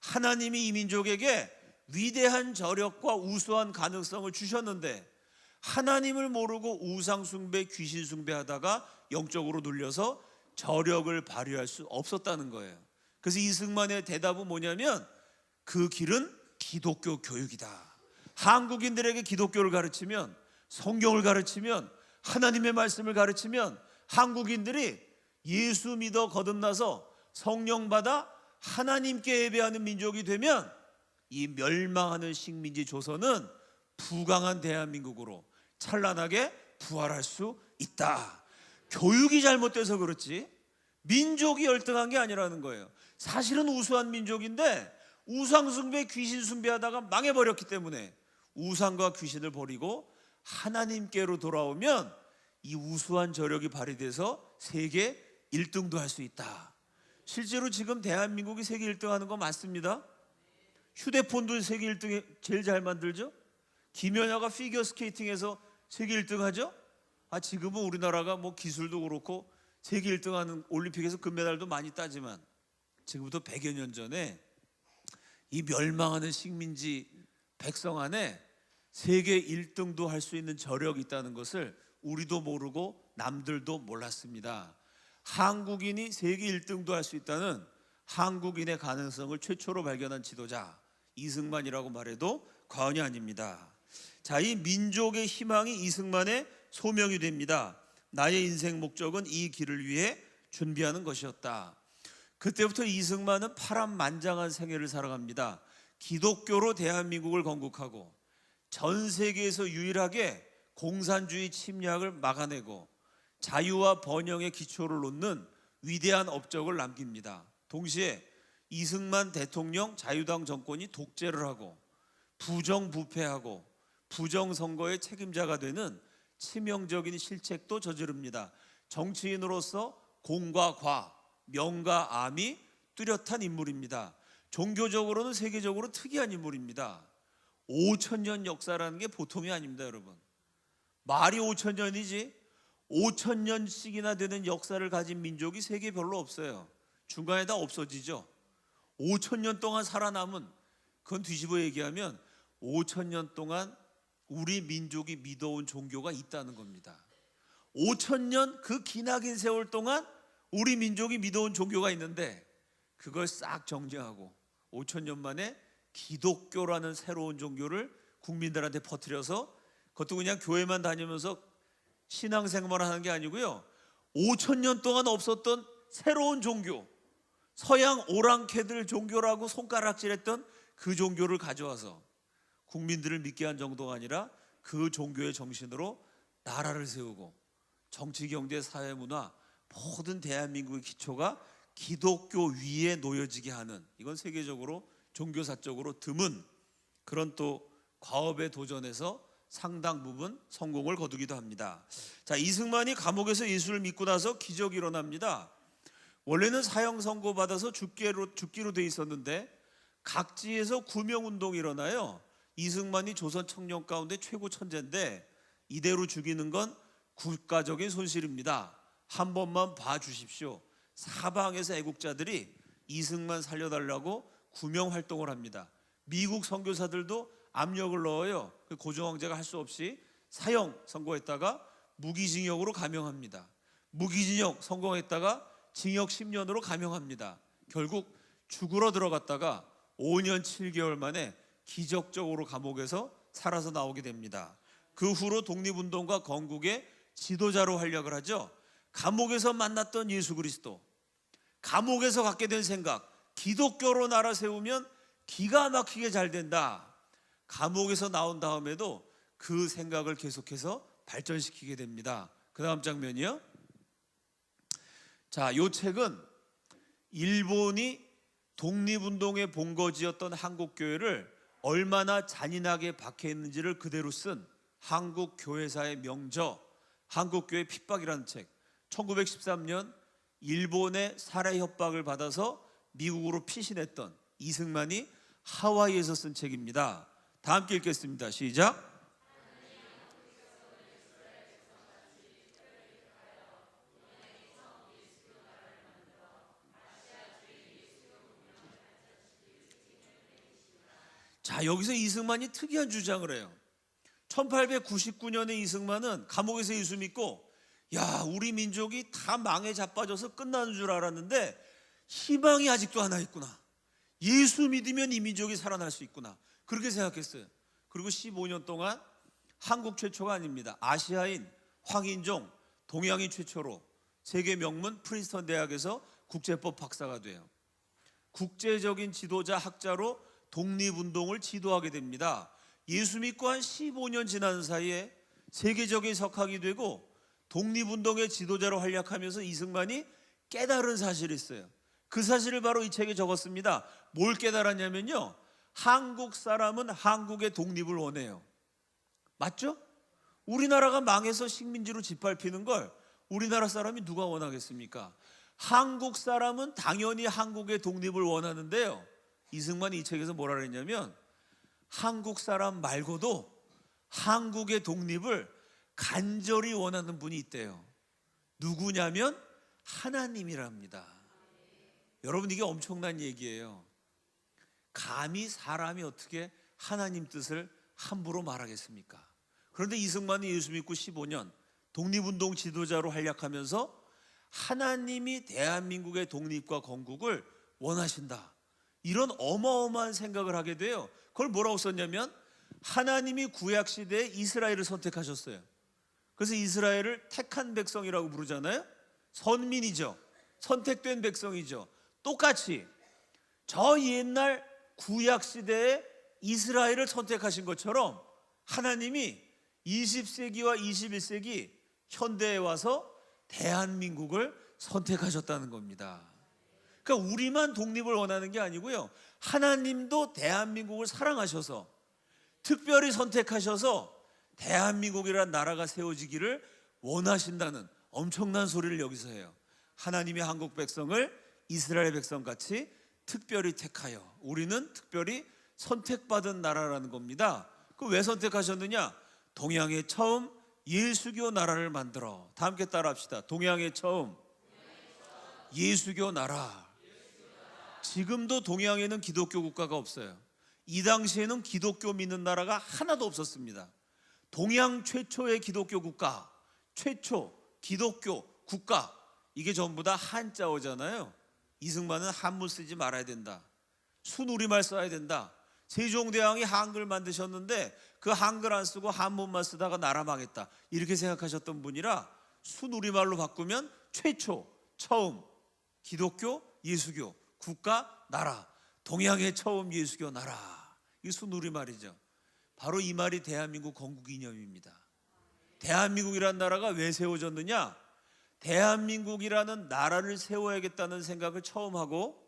하나님이 이 민족에게 위대한 저력과 우수한 가능성을 주셨는데 하나님을 모르고 우상 숭배, 귀신 숭배하다가 영적으로 눌려서 저력을 발휘할 수 없었다는 거예요. 그래서 이승만의 대답은 뭐냐면, 그 길은 기독교 교육이다. 한국인들에게 기독교를 가르치면, 성경을 가르치면, 하나님의 말씀을 가르치면 한국인들이 예수 믿어 거듭나서 성령 받아 하나님께 예배하는 민족이 되면 이 멸망하는 식민지 조선은 부강한 대한민국으로 찬란하게 부활할 수 있다. 교육이 잘못돼서 그렇지 민족이 열등한 게 아니라는 거예요. 사실은 우수한 민족인데 우상 숭배, 귀신 숭배하다가 망해버렸기 때문에 우상과 귀신을 버리고 하나님께로 돌아오면 이 우수한 저력이 발휘돼서 세계 1등도 할 수 있다. 실제로 지금 대한민국이 세계 1등 하는 거 맞습니다. 휴대폰도 세계 1등에 제일 잘 만들죠. 김연아가 피겨스케이팅에서 세계 1등 하죠. 지금은 우리나라가 뭐 기술도 그렇고 세계 1등 하는 올림픽에서 금메달도 많이 따지만 지금부터 100여 년 전에 이 멸망하는 식민지 백성 안에 세계 1등도 할 수 있는 저력이 있다는 것을 우리도 모르고 남들도 몰랐습니다. 한국인이 세계 1등도 할 수 있다는 한국인의 가능성을 최초로 발견한 지도자 이승만이라고 말해도 과언이 아닙니다. 자, 이 민족의 희망이 이승만의 소명이 됩니다. 나의 인생 목적은 이 길을 위해 준비하는 것이었다. 그때부터 이승만은 파란만장한 생애를 살아갑니다. 기독교로 대한민국을 건국하고 전 세계에서 유일하게 공산주의 침략을 막아내고 자유와 번영의 기초를 놓는 위대한 업적을 남깁니다. 동시에 이승만 대통령 자유당 정권이 독재를 하고 부정부패하고 부정선거의 책임자가 되는 치명적인 실책도 저지릅니다. 정치인으로서 공과 과, 명과 암이 뚜렷한 인물입니다. 종교적으로는 세계적으로 특이한 인물입니다. 5,000년 역사라는 게 보통이 아닙니다, 여러분. 말이 5,000년이지 5,000년씩이나 되는 역사를 가진 민족이 세계에 별로 없어요. 중간에 다 없어지죠. 5,000년 동안 살아남은, 그건 뒤집어 얘기하면 5,000년 동안 우리 민족이 믿어온 종교가 있다는 겁니다. 5,000년 그 기나긴 세월 동안 우리 민족이 믿어온 종교가 있는데 그걸 싹 정리하고 5천 년 만에 기독교라는 새로운 종교를 국민들한테 퍼뜨려서, 그것도 그냥 교회만 다니면서 신앙생활을 하는 게 아니고요, 5천 년 동안 없었던 새로운 종교, 서양 오랑캐들 종교라고 손가락질했던 그 종교를 가져와서 국민들을 믿게 한 정도가 아니라 그 종교의 정신으로 나라를 세우고 정치, 경제, 사회, 문화 모든 대한민국의 기초가 기독교 위에 놓여지게 하는, 이건 세계적으로 종교사적으로 드문 그런 또 과업에 도전해서 상당 부분 성공을 거두기도 합니다. 자, 이승만이 감옥에서 예수를 믿고 나서 기적이 일어납니다. 원래는 사형 선고받아서 죽기로 돼 있었는데 각지에서 구명운동이 일어나요. 이승만이 조선 청년 가운데 최고 천재인데 이대로 죽이는 건 국가적인 손실입니다. 한 번만 봐주십시오. 사방에서 애국자들이 이승만 살려달라고 구명 활동을 합니다. 미국 선교사들도 압력을 넣어요. 고종 황제가 할 수 없이 사형 선고했다가 무기징역으로 감형합니다. 무기징역 성공했다가 징역 10년으로 감형합니다. 결국 죽으러 들어갔다가 5년 7개월 만에 기적적으로 감옥에서 살아서 나오게 됩니다. 그 후로 독립운동과 건국의 지도자로 활약을 하죠. 감옥에서 만났던 예수 그리스도, 감옥에서 갖게 된 생각, 기독교로 나라 세우면 기가 막히게 잘 된다. 감옥에서 나온 다음에도 그 생각을 계속해서 발전시키게 됩니다. 그 다음 장면이요. 자, 이 책은 일본이 독립운동의 본거지였던 한국교회를 얼마나 잔인하게 박해했는지를 그대로 쓴 한국교회사의 명저, 한국교회 핍박이라는 책. 1913년 일본의 살해 협박을 받아서 미국으로 피신했던 이승만이 하와이에서 쓴 책입니다. 다 함께 읽겠습니다. 시작. 자, 여기서 이승만이 특이한 주장을 해요. 1899년에 이승만은 감옥에서 예수 믿고, 야, 우리 민족이 다 망에 자빠져서 끝나는 줄 알았는데 희망이 아직도 하나 있구나. 예수 믿으면 이 민족이 살아날 수 있구나. 그렇게 생각했어요. 그리고 15년 동안 한국 최초가 아닙니다. 아시아인 황인종, 동양인 최초로 세계 명문 프린스턴 대학에서 국제법 박사가 돼요. 국제적인 지도자, 학자로 독립운동을 지도하게 됩니다. 예수 믿고 한 15년 지난 사이에 세계적인 석학이 되고 독립운동의 지도자로 활약하면서 이승만이 깨달은 사실이 있어요. 그 사실을 바로 이 책에 적었습니다. 뭘 깨달았냐면요, 한국 사람은 한국의 독립을 원해요. 맞죠? 우리나라가 망해서 식민지로 짓밟히는 걸 우리나라 사람이 누가 원하겠습니까? 한국 사람은 당연히 한국의 독립을 원하는데요, 이승만이 이 책에서 뭐라 그랬냐면 한국 사람 말고도 한국의 독립을 간절히 원하는 분이 있대요. 누구냐면 하나님이랍니다. 여러분, 이게 엄청난 얘기예요. 감히 사람이 어떻게 하나님 뜻을 함부로 말하겠습니까? 그런데 이승만은 예수 믿고 15년 독립운동 지도자로 활약하면서 하나님이 대한민국의 독립과 건국을 원하신다, 이런 어마어마한 생각을 하게 돼요. 그걸 뭐라고 썼냐면 하나님이 구약시대에 이스라엘을 선택하셨어요. 그래서 이스라엘을 택한 백성이라고 부르잖아요. 선민이죠. 선택된 백성이죠. 똑같이 저 옛날 구약시대에 이스라엘을 선택하신 것처럼 하나님이 20세기와 21세기 현대에 와서 대한민국을 선택하셨다는 겁니다. 그러니까 우리만 독립을 원하는 게 아니고요, 하나님도 대한민국을 사랑하셔서 특별히 선택하셔서 대한민국이라는 나라가 세워지기를 원하신다는 엄청난 소리를 여기서 해요. 하나님이 한국 백성을 이스라엘 백성같이 특별히 택하여 우리는 특별히 선택받은 나라라는 겁니다. 그 왜 선택하셨느냐? 동양에 처음 예수교 나라를 만들어. 다 함께 따라합시다. 동양에 처음 예수교 나라. 지금도 동양에는 기독교 국가가 없어요. 이 당시에는 기독교 믿는 나라가 하나도 없었습니다. 동양 최초의 기독교 국가, 최초 기독교 국가, 이게 전부 다 한자어잖아요. 이승만은 한문 쓰지 말아야 된다. 순우리말 써야 된다. 세종대왕이 한글 만드셨는데 그 한글 안 쓰고 한문만 쓰다가 나라 망했다. 이렇게 생각하셨던 분이라 순우리말로 바꾸면 최초, 처음 기독교, 예수교, 국가, 나라, 동양의 처음 예수교 나라. 이 순우리말이죠. 바로 이 말이 대한민국 건국 이념입니다. 대한민국이라는 나라가 왜 세워졌느냐? 대한민국이라는 나라를 세워야겠다는 생각을 처음 하고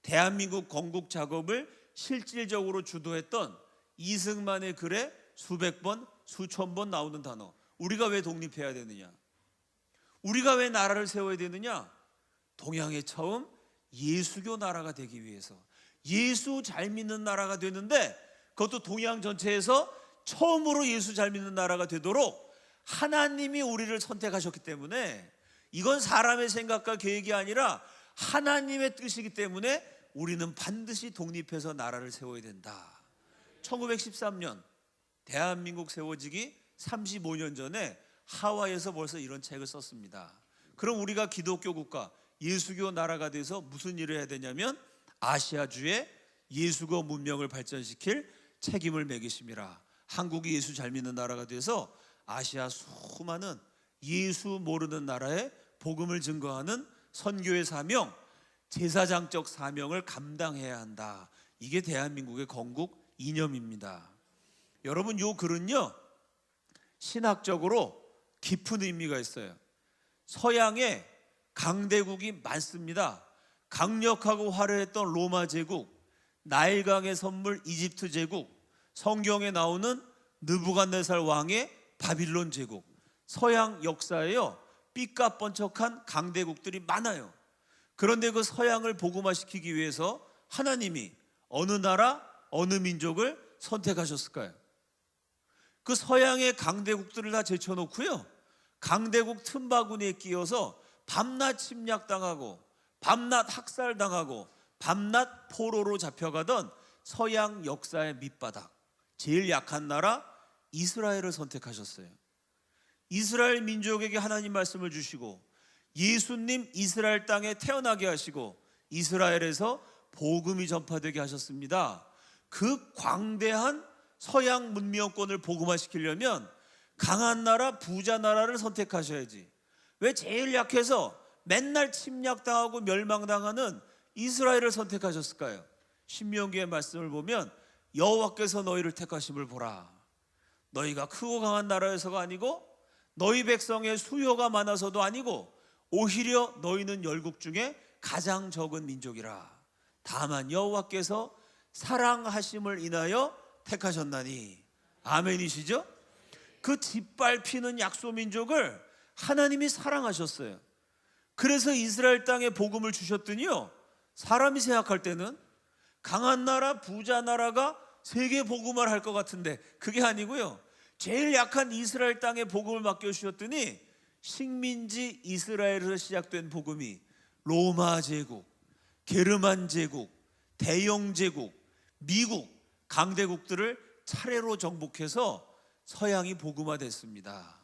대한민국 건국 작업을 실질적으로 주도했던 이승만의 글에 수백 번, 수천 번 나오는 단어. 우리가 왜 독립해야 되느냐? 우리가 왜 나라를 세워야 되느냐? 동양의 처음 예수교 나라가 되기 위해서. 예수 잘 믿는 나라가 되는데 그것도 동양 전체에서 처음으로 예수 잘 믿는 나라가 되도록 하나님이 우리를 선택하셨기 때문에, 이건 사람의 생각과 계획이 아니라 하나님의 뜻이기 때문에 우리는 반드시 독립해서 나라를 세워야 된다. 1913년 대한민국 세워지기 35년 전에 하와이에서 벌써 이런 책을 썼습니다. 그럼 우리가 기독교 국가, 예수교 나라가 돼서 무슨 일을 해야 되냐면 아시아주의 예수교 문명을 발전시킬 책임을 매기심이라. 한국이 예수 잘 믿는 나라가 돼서 아시아 수많은 예수 모르는 나라에 복음을 증거하는 선교의 사명, 제사장적 사명을 감당해야 한다. 이게 대한민국의 건국 이념입니다. 여러분, 요 글은요 신학적으로 깊은 의미가 있어요. 서양에 강대국이 많습니다. 강력하고 화려했던 로마 제국, 나일강의 선물 이집트 제국, 성경에 나오는 느부갓네살 왕의 바빌론 제국. 서양 역사에요 삐까뻔쩍한 강대국들이 많아요. 그런데 그 서양을 복음화시키기 위해서 하나님이 어느 나라, 어느 민족을 선택하셨을까요? 그 서양의 강대국들을 다 제쳐놓고요 강대국 틈바구니에 끼어서 밤낮 침략당하고 밤낮 학살당하고 밤낮 포로로 잡혀가던 서양 역사의 밑바닥, 제일 약한 나라 이스라엘을 선택하셨어요. 이스라엘 민족에게 하나님 말씀을 주시고 예수님 이스라엘 땅에 태어나게 하시고 이스라엘에서 복음이 전파되게 하셨습니다. 그 광대한 서양 문명권을 복음화시키려면 강한 나라, 부자 나라를 선택하셔야지. 왜 제일 약해서 맨날 침략당하고 멸망당하는 이스라엘을 선택하셨을까요? 신명기의 말씀을 보면 여호와께서 너희를 택하심을 보라. 너희가 크고 강한 나라에서가 아니고 너희 백성의 수요가 많아서도 아니고 오히려 너희는 열국 중에 가장 적은 민족이라. 다만 여호와께서 사랑하심을 인하여 택하셨나니. 아멘이시죠? 그 짓밟히는 약소민족을 하나님이 사랑하셨어요. 그래서 이스라엘 땅에 복음을 주셨더니요 사람이 생각할 때는 강한 나라, 부자 나라가 세계 복음을 할 것 같은데 그게 아니고요 제일 약한 이스라엘 땅에 복음을 맡겨주셨더니 식민지 이스라엘에서 시작된 복음이 로마 제국, 게르만 제국, 대영 제국, 미국, 강대국들을 차례로 정복해서 서양이 복음화됐습니다.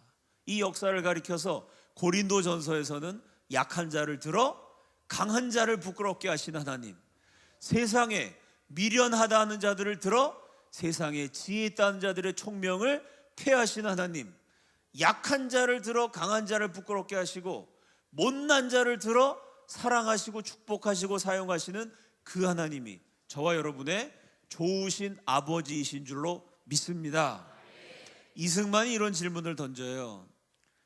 이 역사를 가리켜서 고린도전서에서는 약한 자를 들어 강한 자를 부끄럽게 하신 하나님, 세상에 미련하다 하는 자들을 들어 세상에 지혜 있다는 자들의 총명을 폐하신 하나님, 약한 자를 들어 강한 자를 부끄럽게 하시고 못난 자를 들어 사랑하시고 축복하시고 사용하시는 그 하나님이 저와 여러분의 좋으신 아버지이신 줄로 믿습니다. 이승만이 이런 질문을 던져요.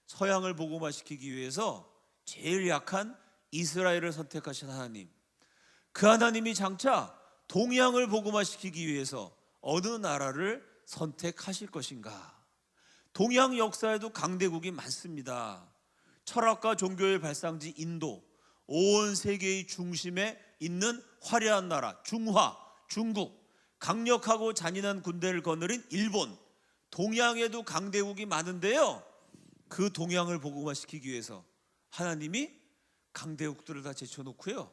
서양을 복음화시키기 위해서 제일 약한 이스라엘을 선택하신 하나님, 그 하나님이 장차 동양을 복음화시키기 위해서 어느 나라를 선택하실 것인가? 동양 역사에도 강대국이 많습니다. 철학과 종교의 발상지 인도, 온 세계의 중심에 있는 화려한 나라 중화, 중국, 강력하고 잔인한 군대를 거느린 일본, 동양에도 강대국이 많은데요 그 동양을 복음화시키기 위해서 하나님이 강대국들을 다 제쳐놓고요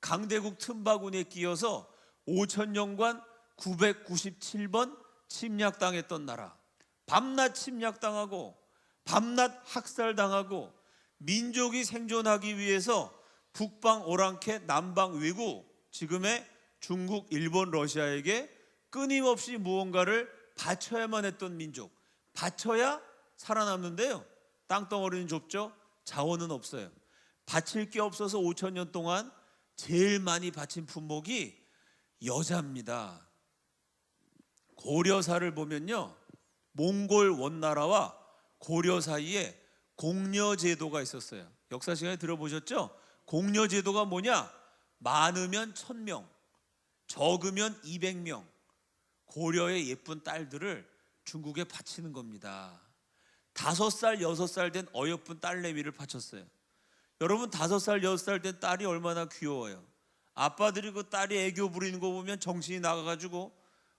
강대국 틈바구니에 끼어서 5,000년간 997번 침략당했던 나라, 밤낮 침략당하고 밤낮 학살당하고 민족이 생존하기 위해서 북방 오랑캐, 남방 왜구, 지금의 중국, 일본, 러시아에게 끊임없이 무언가를 바쳐야만 했던 민족. 바쳐야 살아남는데요. 땅덩어리는 좁죠. 자원은 없어요. 바칠 게 없어서 5천 년 동안 제일 많이 바친 품목이 여자입니다. 고려사를 보면요, 몽골 원나라와 고려 사이에 공려제도가 있었어요. 역사 시간에 들어보셨죠? 공려제도가 뭐냐? 많으면 1000명, 적으면 200명, 고려의 예쁜 딸들을 중국에 바치는 겁니다. 5살, 6살 된 어여쁜 딸내미를 바쳤어요. 여러분, 5살, 6살 된 딸이 얼마나 귀여워요. 아빠들이 그 딸이 애교 부리는 거 보면 정신이 나가가지고,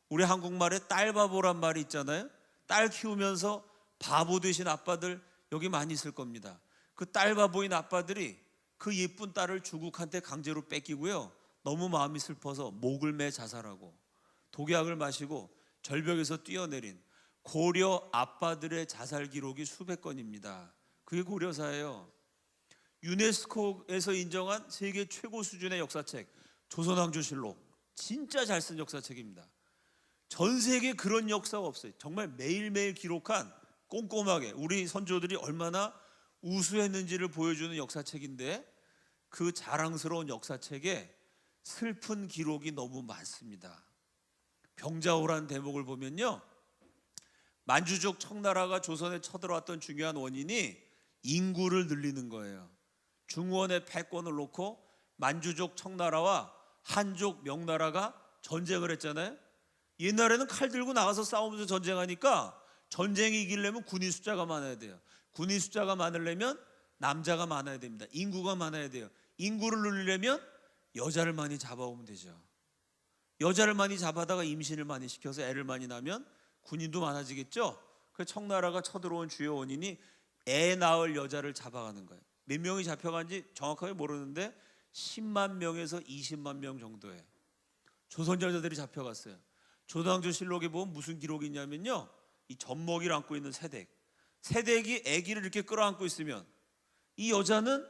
우리 한국말에 딸바보란 말이 있잖아요. 딸 키우면서 바보 되신 아빠들 여기 많이 있을 겁니다. 그 딸바보인 아빠들이 그 예쁜 딸을 중국한테 강제로 뺏기고요, 너무 마음이 슬퍼서 목을 매 자살하고 독약을 마시고 절벽에서 뛰어내린 고려 아빠들의 자살 기록이 수백 건입니다. 그게 고려사예요. 유네스코에서 인정한 세계 최고 수준의 역사책 조선왕조실록, 진짜 잘 쓴 역사책입니다. 전 세계에 그런 역사가 없어요. 정말 매일매일 기록한, 꼼꼼하게 우리 선조들이 얼마나 우수했는지를 보여주는 역사책인데, 그 자랑스러운 역사책에 슬픈 기록이 너무 많습니다. 병자호란 대목을 보면요, 만주족 청나라가 조선에 쳐들어왔던 중요한 원인이 인구를 늘리는 거예요. 중원에 패권을 놓고 만주족 청나라와 한족 명나라가 전쟁을 했잖아요. 옛날에는 칼 들고 나가서 싸우면서 전쟁하니까 전쟁이 이기려면 군인 숫자가 많아야 돼요. 군인 숫자가 많으려면 남자가 많아야 됩니다. 인구가 많아야 돼요. 인구를 늘리려면 여자를 많이 잡아오면 되죠. 여자를 많이 잡아다가 임신을 많이 시켜서 애를 많이 낳으면 군인도 많아지겠죠. 그래서 청나라가 쳐들어온 주요 원인이 애 낳을 여자를 잡아가는 거예요. 몇 명이 잡혀간지 정확하게 모르는데 10만 명에서 20만 명 정도의 조선 여자들이 잡혀갔어요. 조선왕조실록에 보면 무슨 기록이 있냐면요, 이 젖먹이를 안고 있는 새댁이 아기를 이렇게 끌어안고 있으면 이 여자는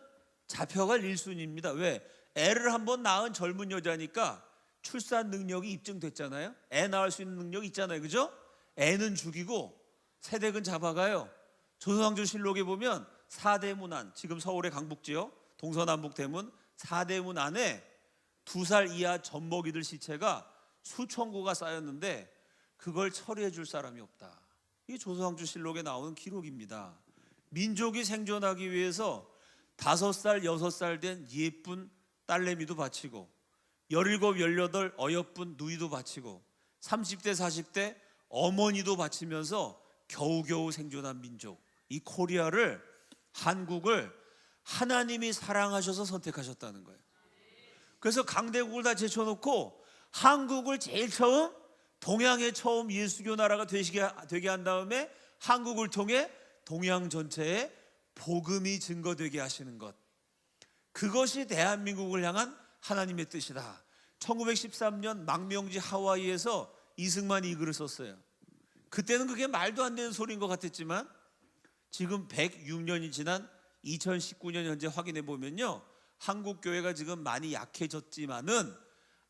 잡혀갈 1순위입니다. 왜? 애를 한번 낳은 젊은 여자니까 출산 능력이 입증됐잖아요. 애 낳을 수 있는 능력이 있잖아요. 그죠? 애는 죽이고 새댁은 잡아가요. 조선왕조실록에 보면 사대문 안, 지금 서울의 강북지역 동서남북 대문 사대문 안에 2살 이하 젖먹이들 시체가 수천 구가 쌓였는데 그걸 처리해 줄 사람이 없다. 이게 조선왕조실록에 나오는 기록입니다. 민족이 생존하기 위해서 5살, 6살 된 예쁜 딸내미도 바치고 17, 18 어여쁜 누이도 바치고 30대, 40대 어머니도 바치면서 겨우겨우 생존한 민족, 이 코리아를, 한국을 하나님이 사랑하셔서 선택하셨다는 거예요. 그래서 강대국을 다 제쳐놓고 한국을 제일 처음, 동양의 처음 예수교 나라가 되게 한 다음에 한국을 통해 동양 전체에 복음이 증거되게 하시는 것, 그것이 대한민국을 향한 하나님의 뜻이다. 1913년 망명지 하와이에서 이승만이 이 글을 썼어요. 그때는 그게 말도 안 되는 소리인 것 같았지만 지금 106년이 지난 2019년 현재 확인해 보면요, 한국 교회가 지금 많이 약해졌지만은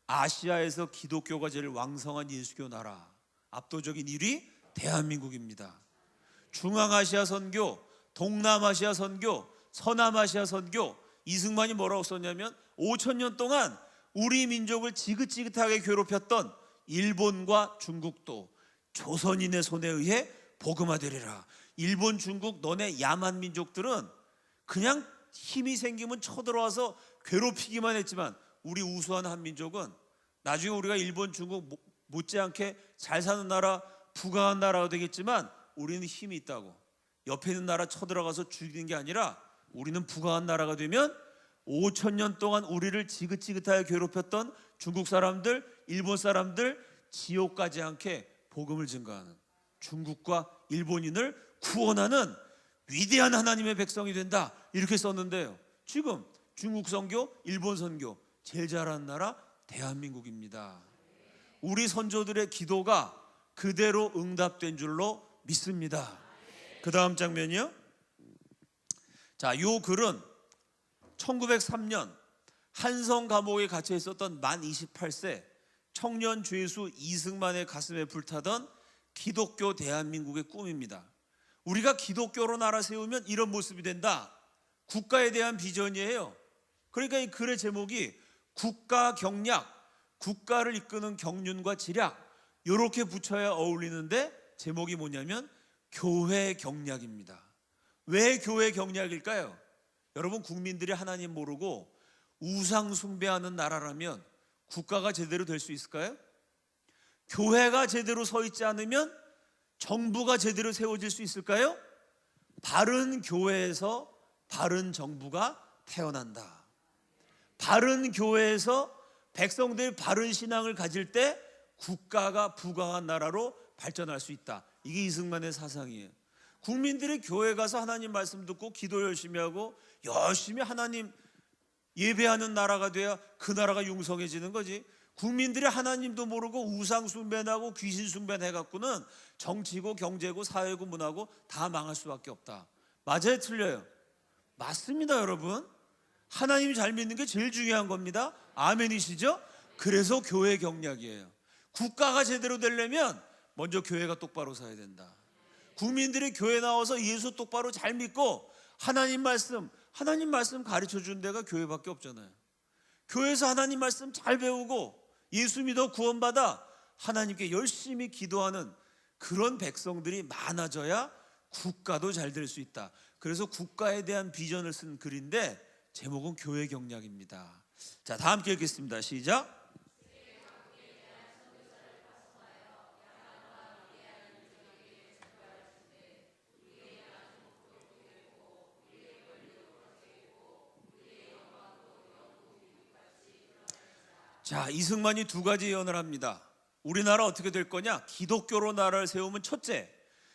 아시아에서 기독교가 제일 왕성한 예수교 나라, 압도적인 1위 대한민국입니다. 중앙아시아 선교, 동남아시아 선교, 서남아시아 선교, 이승만이 뭐라고 썼냐면 5,000년 동안 우리 민족을 지긋지긋하게 괴롭혔던 일본과 중국도 조선인의 손에 의해 복음화되리라. 일본, 중국, 너네 야만 민족들은 그냥 힘이 생기면 쳐들어와서 괴롭히기만 했지만 우리 우수한 한민족은 나중에 우리가 일본, 중국 못지않게 잘 사는 나라, 부강한 나라가 되겠지만 우리는 힘이 있다고. 옆에 있는 나라 쳐들어가서 죽이는 게 아니라 우리는 부강한 나라가 되면 5,000년 동안 우리를 지긋지긋하게 괴롭혔던 중국 사람들, 일본 사람들 지옥 가지 않게 복음을 증거하는, 중국과 일본인을 구원하는 위대한 하나님의 백성이 된다, 이렇게 썼는데요. 지금 중국 선교, 일본 선교 제일 잘하는 나라 대한민국입니다. 우리 선조들의 기도가 그대로 응답된 줄로 믿습니다. 그 다음 장면이요. 자, 요 글은 1903년 한성 감옥에 갇혀 있었던 만 28세 청년 죄수 이승만의 가슴에 불타던 기독교 대한민국의 꿈입니다. 우리가 기독교로 나라 세우면 이런 모습이 된다. 국가에 대한 비전이에요. 그러니까 이 글의 제목이 국가 경략, 국가를 이끄는 경륜과 지략, 이렇게 붙여야 어울리는데 제목이 뭐냐면 교회 경략입니다. 왜 교회 경략일까요? 여러분, 국민들이 하나님 모르고 우상 숭배하는 나라라면 국가가 제대로 될 수 있을까요? 교회가 제대로 서 있지 않으면 정부가 제대로 세워질 수 있을까요? 바른 교회에서 바른 정부가 태어난다. 바른 교회에서 백성들이 바른 신앙을 가질 때 국가가 부강한 나라로 발전할 수 있다. 이게 이승만의 사상이에요. 국민들이 교회 가서 하나님 말씀 듣고 기도 열심히 하고 열심히 하나님 예배하는 나라가 돼야 그 나라가 융성해지는 거지. 국민들이 하나님도 모르고 우상 숭배하고 귀신 숭배해갖고는 정치고 경제고 사회고 문화고 다 망할 수밖에 없다. 맞아요, 틀려요? 맞습니다, 여러분. 하나님이 잘 믿는 게 제일 중요한 겁니다. 아멘이시죠? 그래서 교회 경략이에요. 국가가 제대로 되려면 먼저 교회가 똑바로 서야 된다. 국민들이 교회 나와서 예수 똑바로 잘 믿고 하나님 말씀 가르쳐 준 데가 교회밖에 없잖아요. 교회에서 하나님 말씀 잘 배우고 예수 믿어 구원받아 하나님께 열심히 기도하는 그런 백성들이 많아져야 국가도 잘 될 수 있다. 그래서 국가에 대한 비전을 쓴 글인데 제목은 교회 경략입니다. 자, 다 함께 읽겠습니다. 시작. 자, 이승만이 두 가지 예언을 합니다. 우리나라 어떻게 될 거냐? 기독교로 나라를 세우면 첫째,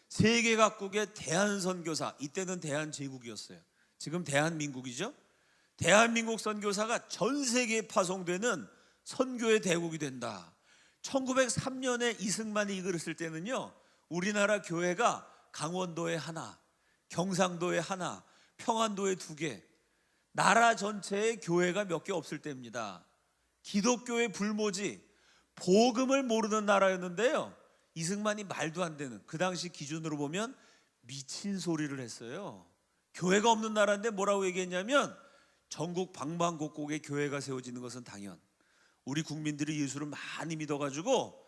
세계 각국의 대한선교사, 이때는 대한제국이었어요. 지금 대한민국이죠. 대한민국 선교사가 전 세계에 파송되는 선교의 대국이 된다. 1903년에 이승만이 이 글을 쓸 때는요, 우리나라 교회가 강원도에 하나, 경상도에 하나, 평안도에 두 개, 나라 전체에 교회가 몇 개 없을 때입니다. 기독교의 불모지, 복음을 모르는 나라였는데요, 이승만이 말도 안 되는, 그 당시 기준으로 보면 미친 소리를 했어요. 교회가 없는 나라인데 뭐라고 얘기했냐면 전국 방방곡곡에 교회가 세워지는 것은 당연, 우리 국민들이 예수를 많이 믿어가지고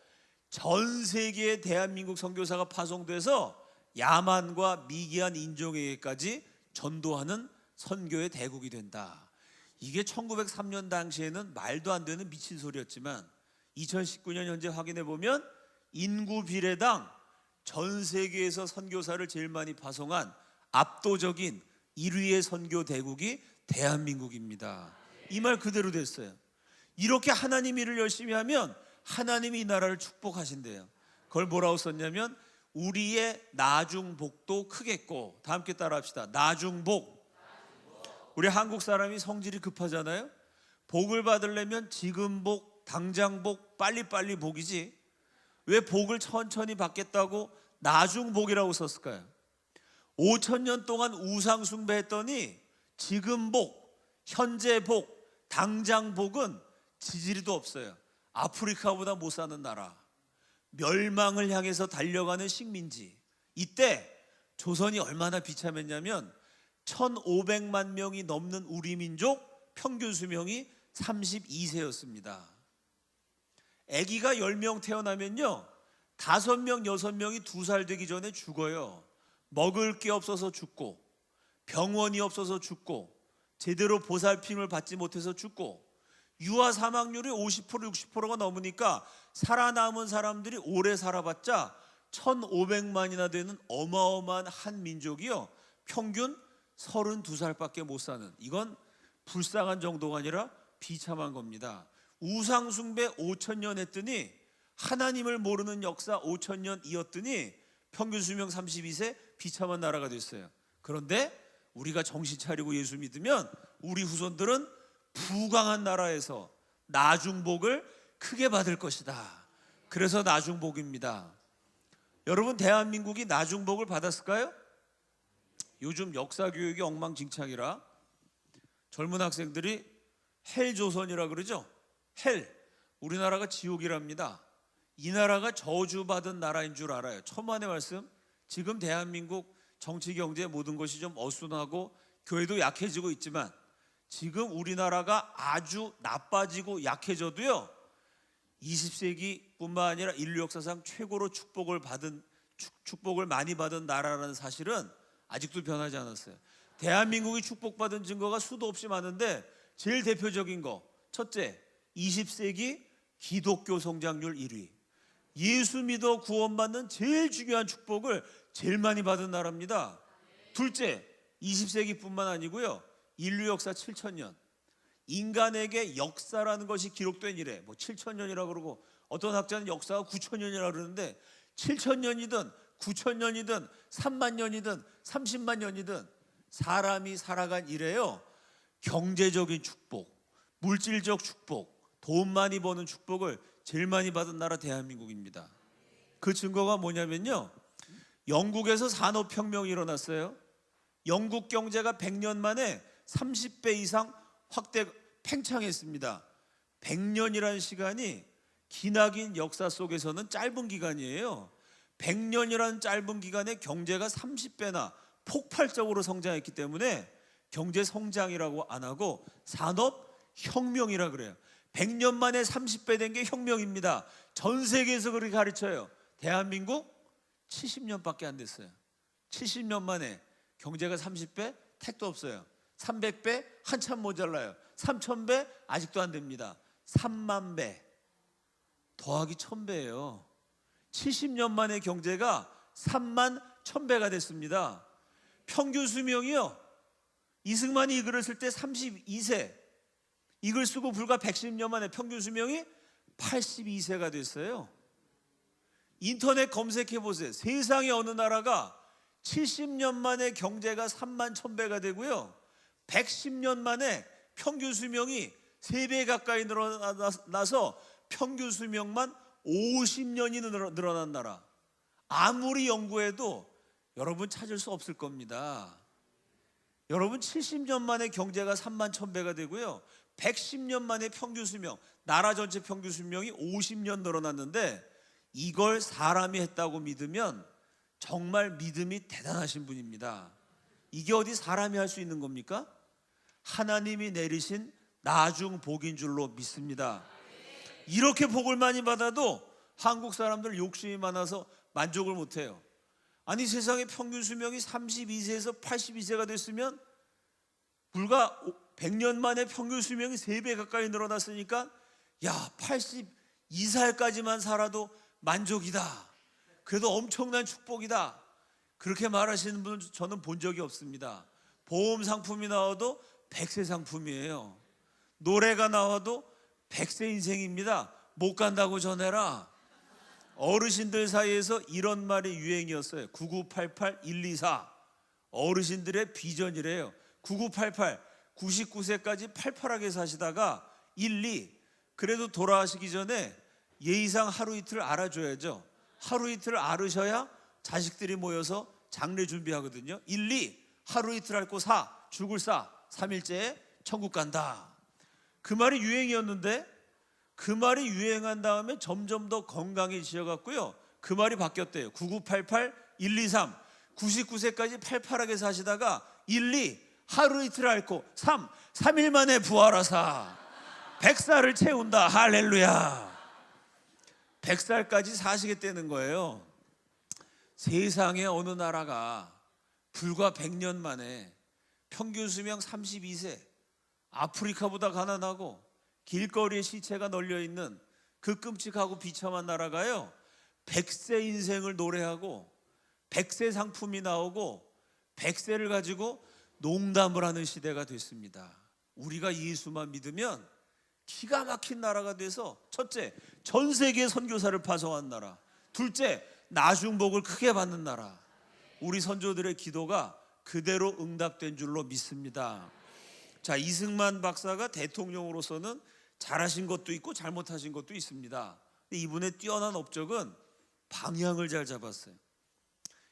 전 세계에 대한민국 선교사가 파송돼서 야만과 미개한 인종에게까지 전도하는 선교의 대국이 된다. 이게 1903년 당시에는 말도 안 되는 미친 소리였지만 2019년 현재 확인해 보면 인구 비례당 전 세계에서 선교사를 제일 많이 파송한 압도적인 1위의 선교 대국이 대한민국입니다. 이 말 그대로 됐어요. 이렇게 하나님 일을 열심히 하면 하나님이 이 나라를 축복하신대요. 그걸 뭐라고 썼냐면 우리의 나중복도 크겠고, 다 함께 따라합시다. 나중복. 우리 한국 사람이 성질이 급하잖아요. 복을 받으려면 지금 복, 당장 복, 빨리빨리 복이지 왜 복을 천천히 받겠다고 나중복이라고 썼을까요? 5,000년 동안 우상 숭배했더니 지금 복, 현재 복, 당장 복은 지지리도 없어요. 아프리카보다 못 사는 나라, 멸망을 향해서 달려가는 식민지. 이때 조선이 얼마나 비참했냐면 1,500만 명이 넘는 우리 민족 평균 수명이 32세였습니다. 아기가 10명 태어나면요 5명, 6명이 2살 되기 전에 죽어요. 먹을 게 없어서 죽고, 병원이 없어서 죽고, 제대로 보살핌을 받지 못해서 죽고, 유아 사망률이 50%, 60%가 넘으니까 살아남은 사람들이 오래 살아봤자 1,500만이나 되는 어마어마한 한 민족이요 평균 32살밖에 못 사는, 이건 불쌍한 정도가 아니라 비참한 겁니다. 우상 숭배 5,000년 했더니, 하나님을 모르는 역사 5,000년 이었더니 평균 수명 32세, 비참한 나라가 됐어요. 그런데 우리가 정신 차리고 예수 믿으면 우리 후손들은 부강한 나라에서 나중복을 크게 받을 것이다. 그래서 나중복입니다. 여러분, 대한민국이 나중복을 받았을까요? 요즘 역사 교육이 엉망진창이라 젊은 학생들이 헬조선이라 그러죠. 헬, 우리나라가 지옥이랍니다. 이 나라가 저주받은 나라인 줄 알아요. 천만의 말씀. 지금 대한민국 정치 경제 모든 것이 좀 어순하고 교회도 약해지고 있지만 지금 우리나라가 아주 나빠지고 약해져도요, 20세기뿐만 아니라 인류 역사상 최고로 축복을 많이 받은 나라라는 사실은 아직도 변하지 않았어요. 대한민국이 축복받은 증거가 수도 없이 많은데 제일 대표적인 거, 첫째, 20세기 기독교 성장률 1위. 예수 믿어 구원받는 제일 중요한 축복을 제일 많이 받은 나라입니다. 둘째, 20세기뿐만 아니고요, 인류 역사 7,000년, 인간에게 역사라는 것이 기록된 이래, 뭐 7,000년이라고 그러고 어떤 학자는 역사가 9,000년이라고 그러는데 7,000년이든 9,000년이든 3만 년이든 30만 년이든 사람이 살아간 이래요, 경제적인 축복, 물질적 축복, 돈 많이 버는 축복을 제일 많이 받은 나라 대한민국입니다. 그 증거가 뭐냐면요, 영국에서 산업혁명이 일어났어요. 영국 경제가 100년 만에 30배 이상 팽창했습니다. 100년이라는 시간이 기나긴 역사 속에서는 짧은 기간이에요. 100년이라는 짧은 기간에 경제가 30배나 폭발적으로 성장했기 때문에 경제 성장이라고 안 하고 산업혁명이라 그래요. 100년 만에 30배 된 게 혁명입니다. 전 세계에서 그렇게 가르쳐요. 대한민국 70년밖에 안 됐어요. 70년 만에 경제가 30배? 택도 없어요. 300배? 한참 모자라요. 3000배? 아직도 안 됩니다. 3만 배 더하기 1000배예요. 70년 만에 경제가 3만 1000배가 됐습니다. 평균 수명이요, 이승만이 이 글을 쓸 때 32세, 이 글 쓰고 불과 110년 만에 평균 수명이 82세가 됐어요. 인터넷 검색해 보세요. 세상에 어느 나라가 70년 만에 경제가 3만 1000배가 되고요, 110년 만에 평균 수명이 3배 가까이 늘어나서 평균 수명만 50년이 늘어난 나라, 아무리 연구해도 여러분 찾을 수 없을 겁니다. 여러분, 70년 만에 경제가 3만 1000배가 되고요, 110년 만에 평균 수명, 나라 전체 평균 수명이 50년 늘어났는데 이걸 사람이 했다고 믿으면 정말 믿음이 대단하신 분입니다. 이게 어디 사람이 할 수 있는 겁니까? 하나님이 내리신 나중 복인 줄로 믿습니다. 이렇게 복을 많이 받아도 한국 사람들 욕심이 많아서 만족을 못해요. 아니, 세상의 평균 수명이 32세에서 82세가 됐으면 불과 100년 만에 평균 수명이 3배 가까이 늘어났으니까 야, 82살까지만 살아도 만족이다, 그래도 엄청난 축복이다, 그렇게 말하시는 분은 저는 본 적이 없습니다. 보험 상품이 나와도 100세 상품이에요. 노래가 나와도 100세 인생입니다. 못 간다고 전해라. 어르신들 사이에서 이런 말이 유행이었어요. 9988-124. 어르신들의 비전이래요. 9988, 99세까지 팔팔하게 사시다가 12, 그래도 돌아가시기 전에 예의상 하루 이틀 알아줘야죠. 하루 이틀 알으셔야 자식들이 모여서 장례 준비하거든요. 12, 하루 이틀 앓고 4, 죽을 사, 3일째에 천국 간다. 그 말이 유행이었는데 그 말이 유행한 다음에 점점 더 건강해지셔갖고요, 그 말이 바뀌었대요. 9988-123, 99세까지 팔팔하게 사시다가 12, 하루 이틀 앓고 3, 3일 만에 부활하사 100살을 채운다. 할렐루야. 100살까지 사시겠다는 거예요. 세상에 어느 나라가 불과 100년 만에 평균 수명 32세, 아프리카보다 가난하고 길거리에 시체가 널려있는 그 끔찍하고 비참한 나라가요, 100세 인생을 노래하고 100세 상품이 나오고 100세를 가지고 농담을 하는 시대가 됐습니다. 우리가 예수만 믿으면 기가 막힌 나라가 돼서, 첫째, 전 세계 선교사를 파송한 나라, 둘째, 나중복을 크게 받는 나라. 우리 선조들의 기도가 그대로 응답된 줄로 믿습니다. 자, 이승만 박사가 대통령으로서는 잘하신 것도 있고 잘못하신 것도 있습니다. 이분의 뛰어난 업적은 방향을 잘 잡았어요.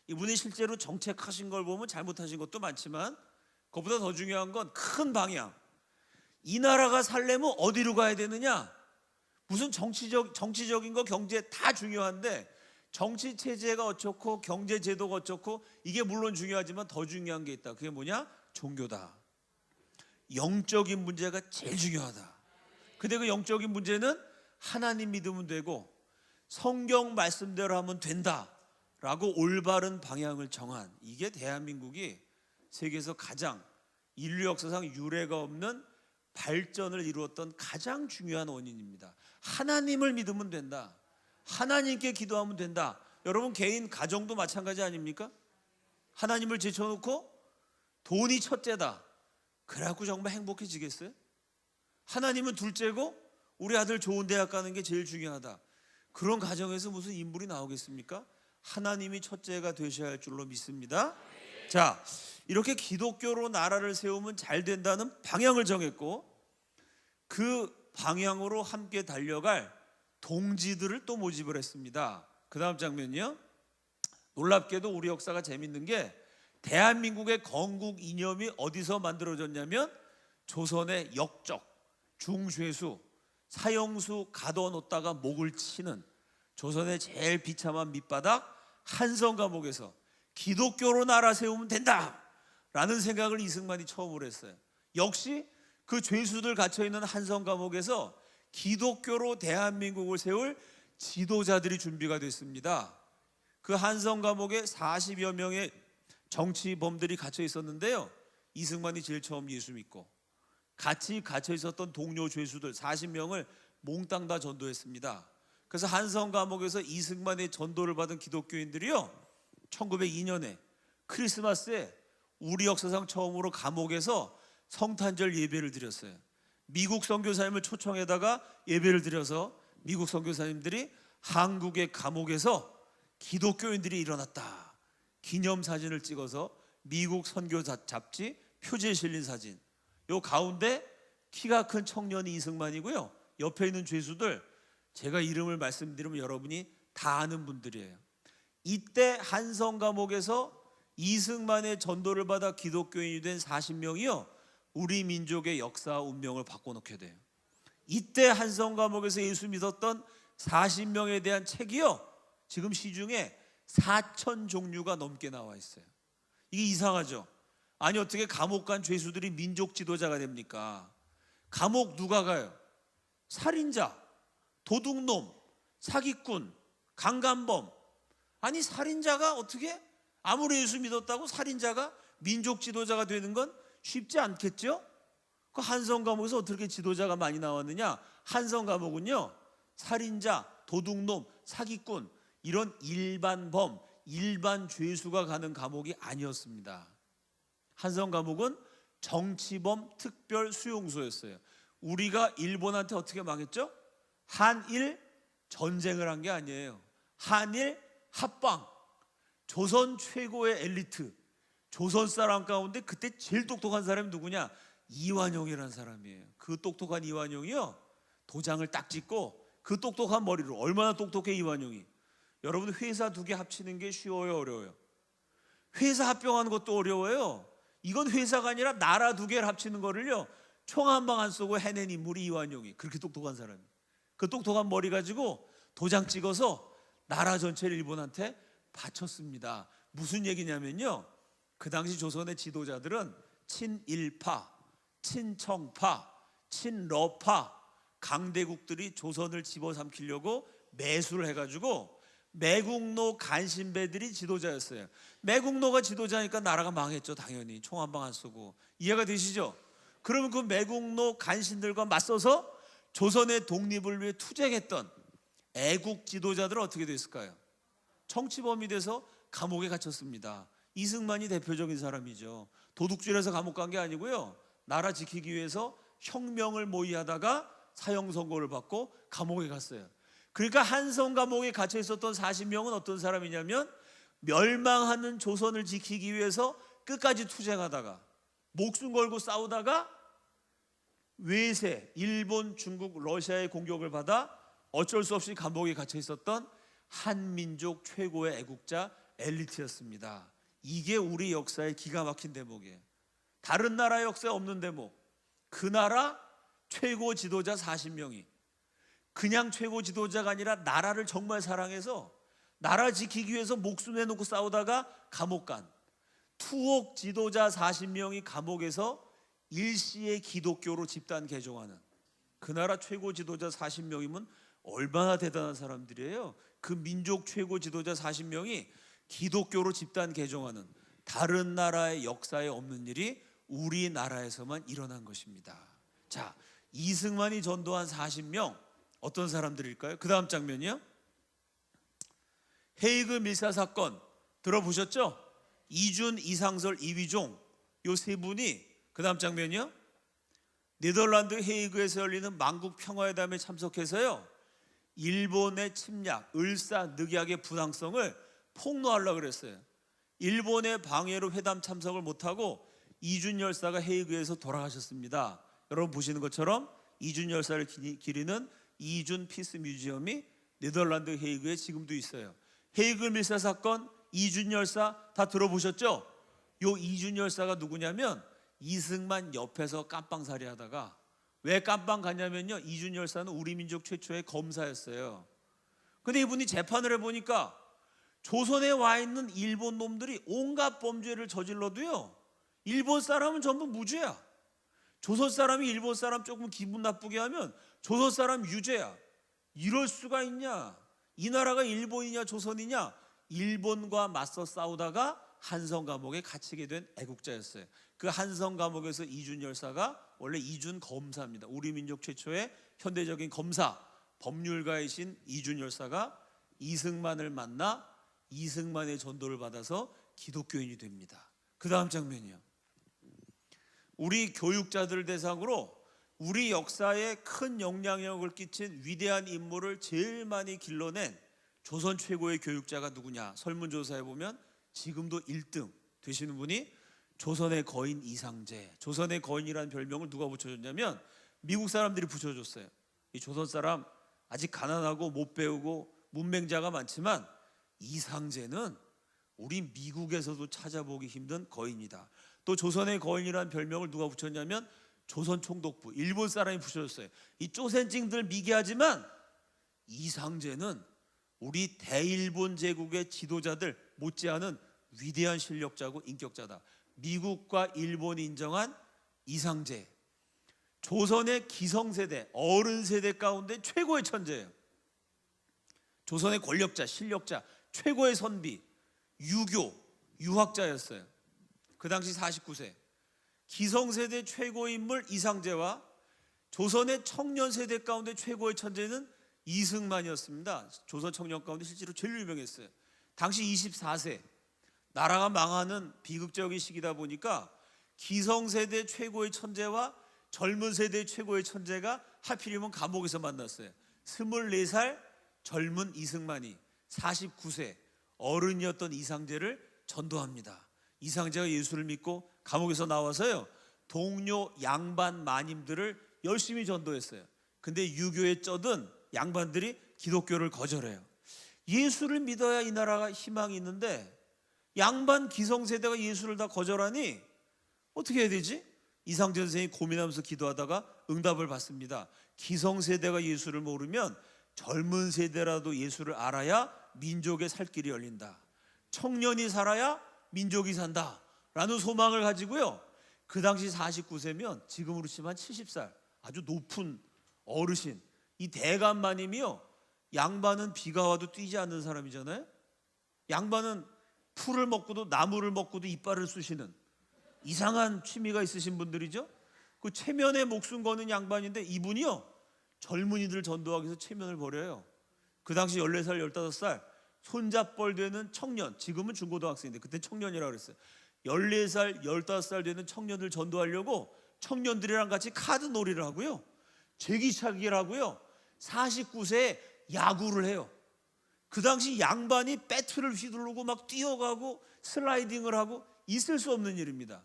이분이 실제로 정책하신 걸 보면 잘못하신 것도 많지만 그것보다 더 중요한 건 큰 방향. 이 나라가 살려면 어디로 가야 되느냐? 무슨 정치적인 거 경제 다 중요한데 정치 체제가 어떻고 경제 제도가 어떻고 이게 물론 중요하지만 더 중요한 게 있다. 그게 뭐냐? 종교다. 영적인 문제가 제일 중요하다. 근데 그 영적인 문제는 하나님 믿으면 되고 성경 말씀대로 하면 된다라고 올바른 방향을 정한, 이게 대한민국이 세계에서 가장 인류 역사상 유례가 없는 발전을 이루었던 가장 중요한 원인입니다. 하나님을 믿으면 된다. 하나님께 기도하면 된다. 여러분 개인 가정도 마찬가지 아닙니까? 하나님을 제쳐놓고 돈이 첫째다. 그래갖고 정말 행복해지겠어요? 하나님은 둘째고 우리 아들 좋은 대학 가는 게 제일 중요하다. 그런 가정에서 무슨 인물이 나오겠습니까? 하나님이 첫째가 되셔야 할 줄로 믿습니다. 자, 이렇게 기독교로 나라를 세우면 잘 된다는 방향을 정했고 그 방향으로 함께 달려갈 동지들을 또 모집을 했습니다. 그 다음 장면이요. 놀랍게도 우리 역사가 재밌는 게 대한민국의 건국 이념이 어디서 만들어졌냐면 조선의 역적, 중죄수, 사형수 가둬놓다가 목을 치는 조선의 제일 비참한 밑바닥 한성 감옥에서 기독교로 나라 세우면 된다라는 생각을 이승만이 처음으로 했어요. 역시 그 죄수들 갇혀있는 한성 감옥에서 기독교로 대한민국을 세울 지도자들이 준비가 됐습니다. 그 한성 감옥에 40여 명의 정치범들이 갇혀 있었는데요, 이승만이 제일 처음 예수 믿고 같이 갇혀 있었던 동료 죄수들 40명을 몽땅 다 전도했습니다. 그래서 한성 감옥에서 이승만의 전도를 받은 기독교인들이요, 1902년에 크리스마스에 우리 역사상 처음으로 감옥에서 성탄절 예배를 드렸어요. 미국 선교사님을 초청해다가 예배를 드려서 미국 선교사님들이 한국의 감옥에서 기독교인들이 일어났다 기념사진을 찍어서 미국 선교 잡지 표지에 실린 사진. 요 가운데 키가 큰 청년이 이승만이고요, 옆에 있는 죄수들 제가 이름을 말씀드리면 여러분이 다 아는 분들이에요. 이때 한성 감옥에서 이승만의 전도를 받아 기독교인이 된 40명이요 우리 민족의 역사 운명을 바꿔놓게 돼요. 이때 한성 감옥에서 예수 믿었던 40명에 대한 책이요 지금 시중에 4천 종류가 넘게 나와 있어요. 이게 이상하죠? 아니 어떻게 감옥 간 죄수들이 민족 지도자가 됩니까? 감옥 누가 가요? 살인자, 도둑놈, 사기꾼, 강간범. 아니 살인자가 어떻게 아무리 예수 믿었다고 살인자가 민족 지도자가 되는 건 쉽지 않겠죠? 그 한성 감옥에서 어떻게 지도자가 많이 나왔느냐? 한성 감옥은요 살인자, 도둑놈, 사기꾼 이런 일반 범, 일반 죄수가 가는 감옥이 아니었습니다. 한성 감옥은 정치범 특별 수용소였어요. 우리가 일본한테 어떻게 망했죠? 한일 전쟁을 한 게 아니에요. 한일 합방. 조선 최고의 엘리트, 조선 사람 가운데 그때 제일 똑똑한 사람이 누구냐? 이완용이라는 사람이에요. 그 똑똑한 이완용이요 도장을 딱 찍고 그 똑똑한 머리로, 얼마나 똑똑해 이완용이. 여러분 회사 두 개 합치는 게 쉬워요, 어려워요? 회사 합병하는 것도 어려워요. 이건 회사가 아니라 나라 두 개를 합치는 거를요 총 한 방 안 쏘고 해낸 인물이 이완용이. 그렇게 똑똑한 사람이. 그 똑똑한 머리 가지고 도장 찍어서 나라 전체를 일본한테 바쳤습니다. 무슨 얘기냐면요, 그 당시 조선의 지도자들은 친일파, 친청파, 친러파 강대국들이 조선을 집어삼키려고 매수를 해가지고 매국노 간신배들이 지도자였어요. 매국노가 지도자니까 나라가 망했죠. 당연히 총 한 방 안 쏘고. 이해가 되시죠? 그러면 그 매국노 간신들과 맞서서 조선의 독립을 위해 투쟁했던 애국 지도자들은 어떻게 됐을까요? 정치범이 돼서 감옥에 갇혔습니다. 이승만이 대표적인 사람이죠. 도둑질해서 감옥 간 게 아니고요, 나라 지키기 위해서 혁명을 모의하다가 사형 선고를 받고 감옥에 갔어요. 그러니까 한성 감옥에 갇혀 있었던 40명은 어떤 사람이냐면 멸망하는 조선을 지키기 위해서 끝까지 투쟁하다가 목숨 걸고 싸우다가 외세, 일본, 중국, 러시아의 공격을 받아 어쩔 수 없이 감옥에 갇혀 있었던 한민족 최고의 애국자 엘리트였습니다. 이게 우리 역사의 기가 막힌 대목이에요. 다른 나라 역사에 없는 대목. 그 나라 최고 지도자 40명이 그냥 최고 지도자가 아니라 나라를 정말 사랑해서 나라 지키기 위해서 목숨 내놓고 싸우다가 감옥 간 투옥 지도자 40명이 감옥에서 일시에 기독교로 집단 개종하는, 그 나라 최고 지도자 40명이면 얼마나 대단한 사람들이에요. 그 민족 최고 지도자 40명이 기독교로 집단 개종하는, 다른 나라의 역사에 없는 일이 우리나라에서만 일어난 것입니다. 자, 이승만이 전도한 40명 어떤 사람들일까요? 그 다음 장면이요. 헤이그 밀사 사건 들어보셨죠? 이준, 이상설, 이휘종 요 세 분이, 그 다음 장면이요. 네덜란드 헤이그에서 열리는 만국 평화회담에 참석해서요, 일본의 침략, 을사늑약의 부당성을 폭로하려고 그랬어요. 일본의 방해로 회담 참석을 못하고 이준 열사가 헤이그에서 돌아가셨습니다. 여러분 보시는 것처럼 이준 열사를 기리는 이준 피스 뮤지엄이 네덜란드 헤이그에 지금도 있어요. 헤이그 밀사 사건, 이준 열사 다 들어보셨죠? 요 이준 열사가 누구냐면 이승만 옆에서 깜빵살이 하다가, 왜 깜빵 갔냐면요, 이준 열사는 우리 민족 최초의 검사였어요. 근데 이분이 재판을 해보니까 조선에 와 있는 일본 놈들이 온갖 범죄를 저질러도요, 일본 사람은 전부 무죄야. 조선 사람이 일본 사람 조금 기분 나쁘게 하면 조선 사람 유죄야. 이럴 수가 있냐? 이 나라가 일본이냐 조선이냐? 일본과 맞서 싸우다가 한성 감옥에 갇히게 된 애국자였어요. 그 한성 감옥에서 이준 열사가 원래 이준 검사입니다. 우리 민족 최초의 현대적인 검사, 법률가이신 이준 열사가 이승만을 만나 이승만의 전도를 받아서 기독교인이 됩니다. 그 다음 장면이요. 우리 교육자들 대상으로 우리 역사에 큰 영향력을 끼친 위대한 인물을 제일 많이 길러낸 조선 최고의 교육자가 누구냐? 설문조사에 보면 지금도 1등 되시는 분이 조선의 거인 이상제. 조선의 거인이라는 별명을 누가 붙여줬냐면 미국 사람들이 붙여줬어요. 이 조선 사람 아직 가난하고 못 배우고 문맹자가 많지만 이상제는 우리 미국에서도 찾아보기 힘든 거인이다. 또 조선의 거인이라는 별명을 누가 붙였냐면 조선 총독부, 일본 사람이 붙여줬어요. 이 쪼센찡들 미개하지만 이상제는 우리 대일본 제국의 지도자들 못지않은 위대한 실력자고 인격자다. 미국과 일본이 인정한 이상제, 조선의 기성세대, 어른세대 가운데 최고의 천재예요. 조선의 권력자, 실력자, 최고의 선비, 유교, 유학자였어요. 그 당시 49세. 기성세대 최고의 인물 이상제와 조선의 청년세대 가운데 최고의 천재는 이승만이었습니다. 조선 청년 가운데 실제로 제일 유명했어요. 당시 24세. 나라가 망하는 비극적인 시기다 보니까 기성세대 최고의 천재와 젊은 세대 최고의 천재가 하필이면 감옥에서 만났어요. 24살 젊은 이승만이 49세 어른이었던 이상제를 전도합니다. 이상제가 예수를 믿고 감옥에서 나와서요, 동료 양반 마님들을 열심히 전도했어요. 근데 유교에 쩌든 양반들이 기독교를 거절해요. 예수를 믿어야 이 나라가 희망이 있는데 양반 기성세대가 예수를 다 거절하니 어떻게 해야 되지? 이상제 선생이 고민하면서 기도하다가 응답을 받습니다. 기성세대가 예수를 모르면 젊은 세대라도 예수를 알아야 민족의 살 길이 열린다. 청년이 살아야 민족이 산다 라는 소망을 가지고요, 그 당시 49세면 지금으로 치면 70살 아주 높은 어르신, 이 대감마님이요, 양반은 비가 와도 뛰지 않는 사람이잖아요. 양반은 풀을 먹고도 나무를 먹고도 이빨을 쑤시는 이상한 취미가 있으신 분들이죠. 그 체면에 목숨 거는 양반인데 이분이요, 젊은이들 전도하기 위해서 체면을 버려요. 그 당시 14살 15살 손잡벌 되는 청년, 지금은 중고등학생인데 그때 청년이라고 그랬어요. 14살 15살 되는 청년들 전도하려고 청년들이랑 같이 카드 놀이를 하고요, 제기차기를 하고요, 49세에 야구를 해요. 그 당시 양반이 배트를 휘두르고 막 뛰어가고 슬라이딩을 하고 있을 수 없는 일입니다.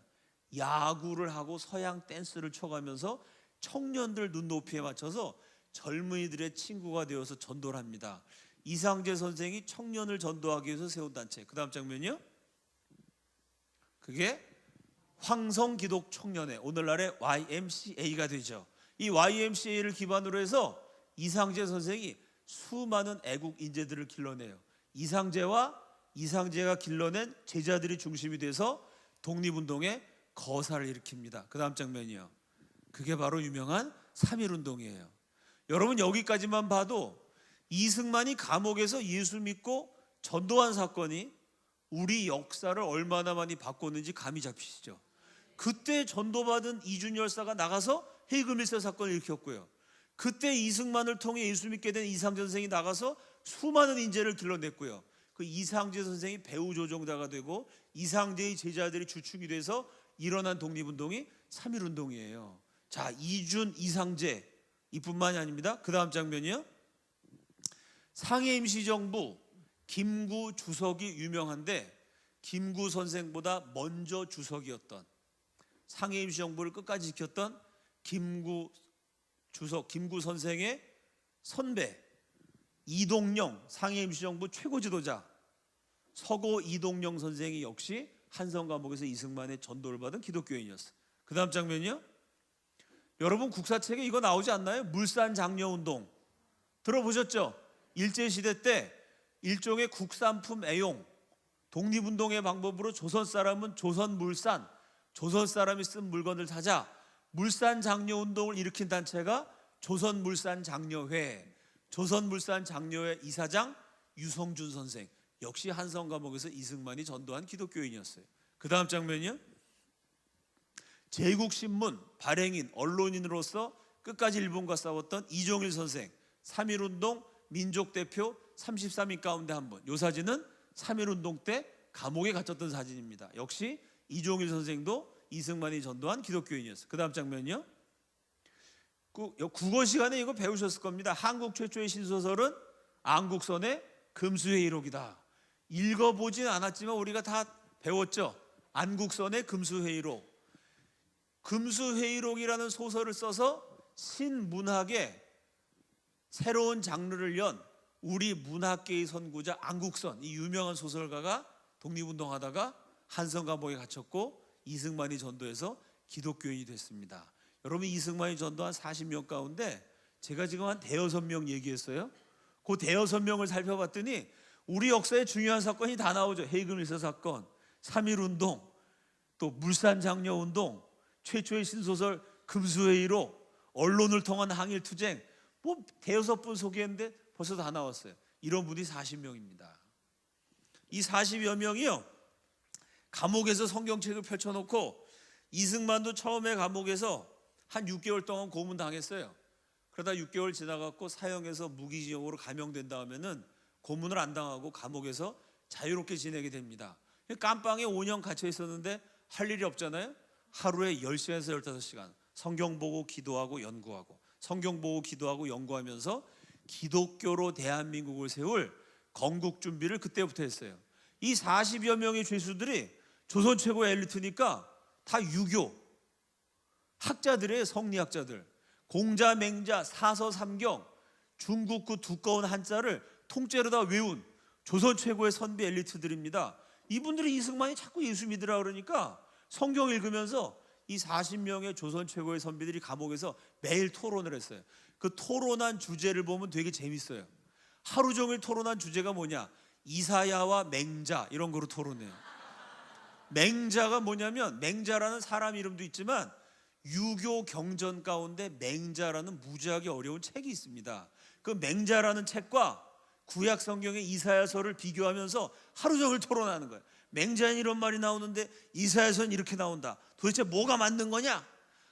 야구를 하고 서양 댄스를 춰가면서 청년들 눈높이에 맞춰서 젊은이들의 친구가 되어서 전도를 합니다. 이상제 선생이 청년을 전도하기 위해서 세운 단체. 그 다음 장면이요. 그게 황성기독청년회, 오늘날의 YMCA가 되죠. 이 YMCA를 기반으로 해서 이상재 선생이 수많은 애국 인재들을 길러내요. 이상재가 길러낸 제자들이 중심이 돼서 독립운동의 거사를 일으킵니다. 그 다음 장면이요. 그게 바로 유명한 3.1운동이에요. 여러분 여기까지만 봐도 이승만이 감옥에서 예수 믿고 전도한 사건이 우리 역사를 얼마나 많이 바꿨는지 감이 잡히시죠. 그때 전도받은 이준 열사가 나가서 해금일사 사건을 일으켰고요. 그때 이승만을 통해 예수 믿게 된 이상재 선생이 나가서 수많은 인재를 길러냈고요. 그 이상재 선생이 배후 조종자가 되고 이상재의 제자들이 주축이 돼서 일어난 독립운동이 3.1운동이에요. 자, 이준, 이상재 이뿐만이 아닙니다. 그 다음 장면이요. 상해 임시정부 김구 주석이 유명한데 김구 선생보다 먼저 주석이었던, 상해 임시정부를 끝까지 지켰던 김구 선생의 선배 이동영, 상해 임시정부 최고 지도자 서고 이동영 선생이 역시 한성 감옥에서 이승만의 전도를 받은 기독교인이었어요. 그 다음 장면이요. 여러분 국사책에 이거 나오지 않나요? 물산 장려운동 들어보셨죠? 일제시대 때 일종의 국산품 애용, 독립운동의 방법으로 조선 사람은 조선 사람이 쓴 물건을 사자 물산 장려운동을 일으킨 단체가 조선물산장려회 이사장 유성준 선생, 역시 한성 감옥에서 이승만이 전도한 기독교인이었어요. 그 다음 장면이요. 제국신문 발행인 언론인으로서 끝까지 일본과 싸웠던 이종일 선생, 3.1운동 민족대표 33인 가운데 한 분. 이 사진은 3.1운동 때 감옥에 갇혔던 사진입니다. 역시 이종일 선생도 이승만이 전도한 기독교인이었어요. 그 다음 장면이요. 국어 시간에 이거 배우셨을 겁니다. 한국 최초의 신소설은 안국선의 금수회의록이다. 읽어보진 않았지만 우리가 다 배웠죠. 안국선의 금수회의록. 금수회의록이라는 소설을 써서 신문학의 새로운 장르를 연 우리 문학계의 선구자 안국선, 이 유명한 소설가가 독립운동하다가 한성 감옥에 갇혔고 이승만이 전도해서 기독교인이 됐습니다. 여러분 이승만이 전도한 40명 가운데 제가 지금 한 대여섯 명 얘기했어요. 그 대여섯 명을 살펴봤더니 우리 역사에 중요한 사건이 다 나오죠. 해금일사 사건, 3.1운동, 또 물산장려운동, 최초의 신소설 금수회의록, 언론을 통한 항일투쟁, 뭐 대여섯 분 소개했는데 벌써 다 나왔어요. 이런 분이 40명입니다. 이 40여 명이요, 감옥에서 성경책을 펼쳐놓고 이승만도 처음에 감옥에서 한 6개월 동안 고문당했어요. 그러다 6개월 지나갖고 사형에서 무기징역으로 감형된 다음에는 고문을 안 당하고 감옥에서 자유롭게 지내게 됩니다. 깜빵에 5년 갇혀 있었는데 할 일이 없잖아요. 하루에 10시간에서 15시간 성경 보고 기도하고 연구하고, 성경 보고 기도하고 연구하면서 기독교로 대한민국을 세울 건국 준비를 그때부터 했어요. 이 40여 명의 죄수들이 조선 최고의 엘리트니까 다 유교 학자들의 성리학자들, 공자, 맹자, 사서, 삼경, 중국 그 두꺼운 한자를 통째로 다 외운 조선 최고의 선비 엘리트들입니다. 이분들이 이승만이 자꾸 예수 믿으라 그러니까 성경 읽으면서 이 40명의 조선 최고의 선비들이 감옥에서 매일 토론을 했어요. 그 토론한 주제를 보면 되게 재밌어요. 하루 종일 토론한 주제가 뭐냐? 이사야와 맹자 이런 거로 토론해요. 맹자가 뭐냐면, 맹자라는 사람 이름도 있지만 유교 경전 가운데 맹자라는 무지하게 어려운 책이 있습니다. 그 맹자라는 책과 구약 성경의 이사야서를 비교하면서 하루 종일 토론하는 거예요. 맹자는 이런 말이 나오는데 이사야서는 이렇게 나온다. 도대체 뭐가 맞는 거냐?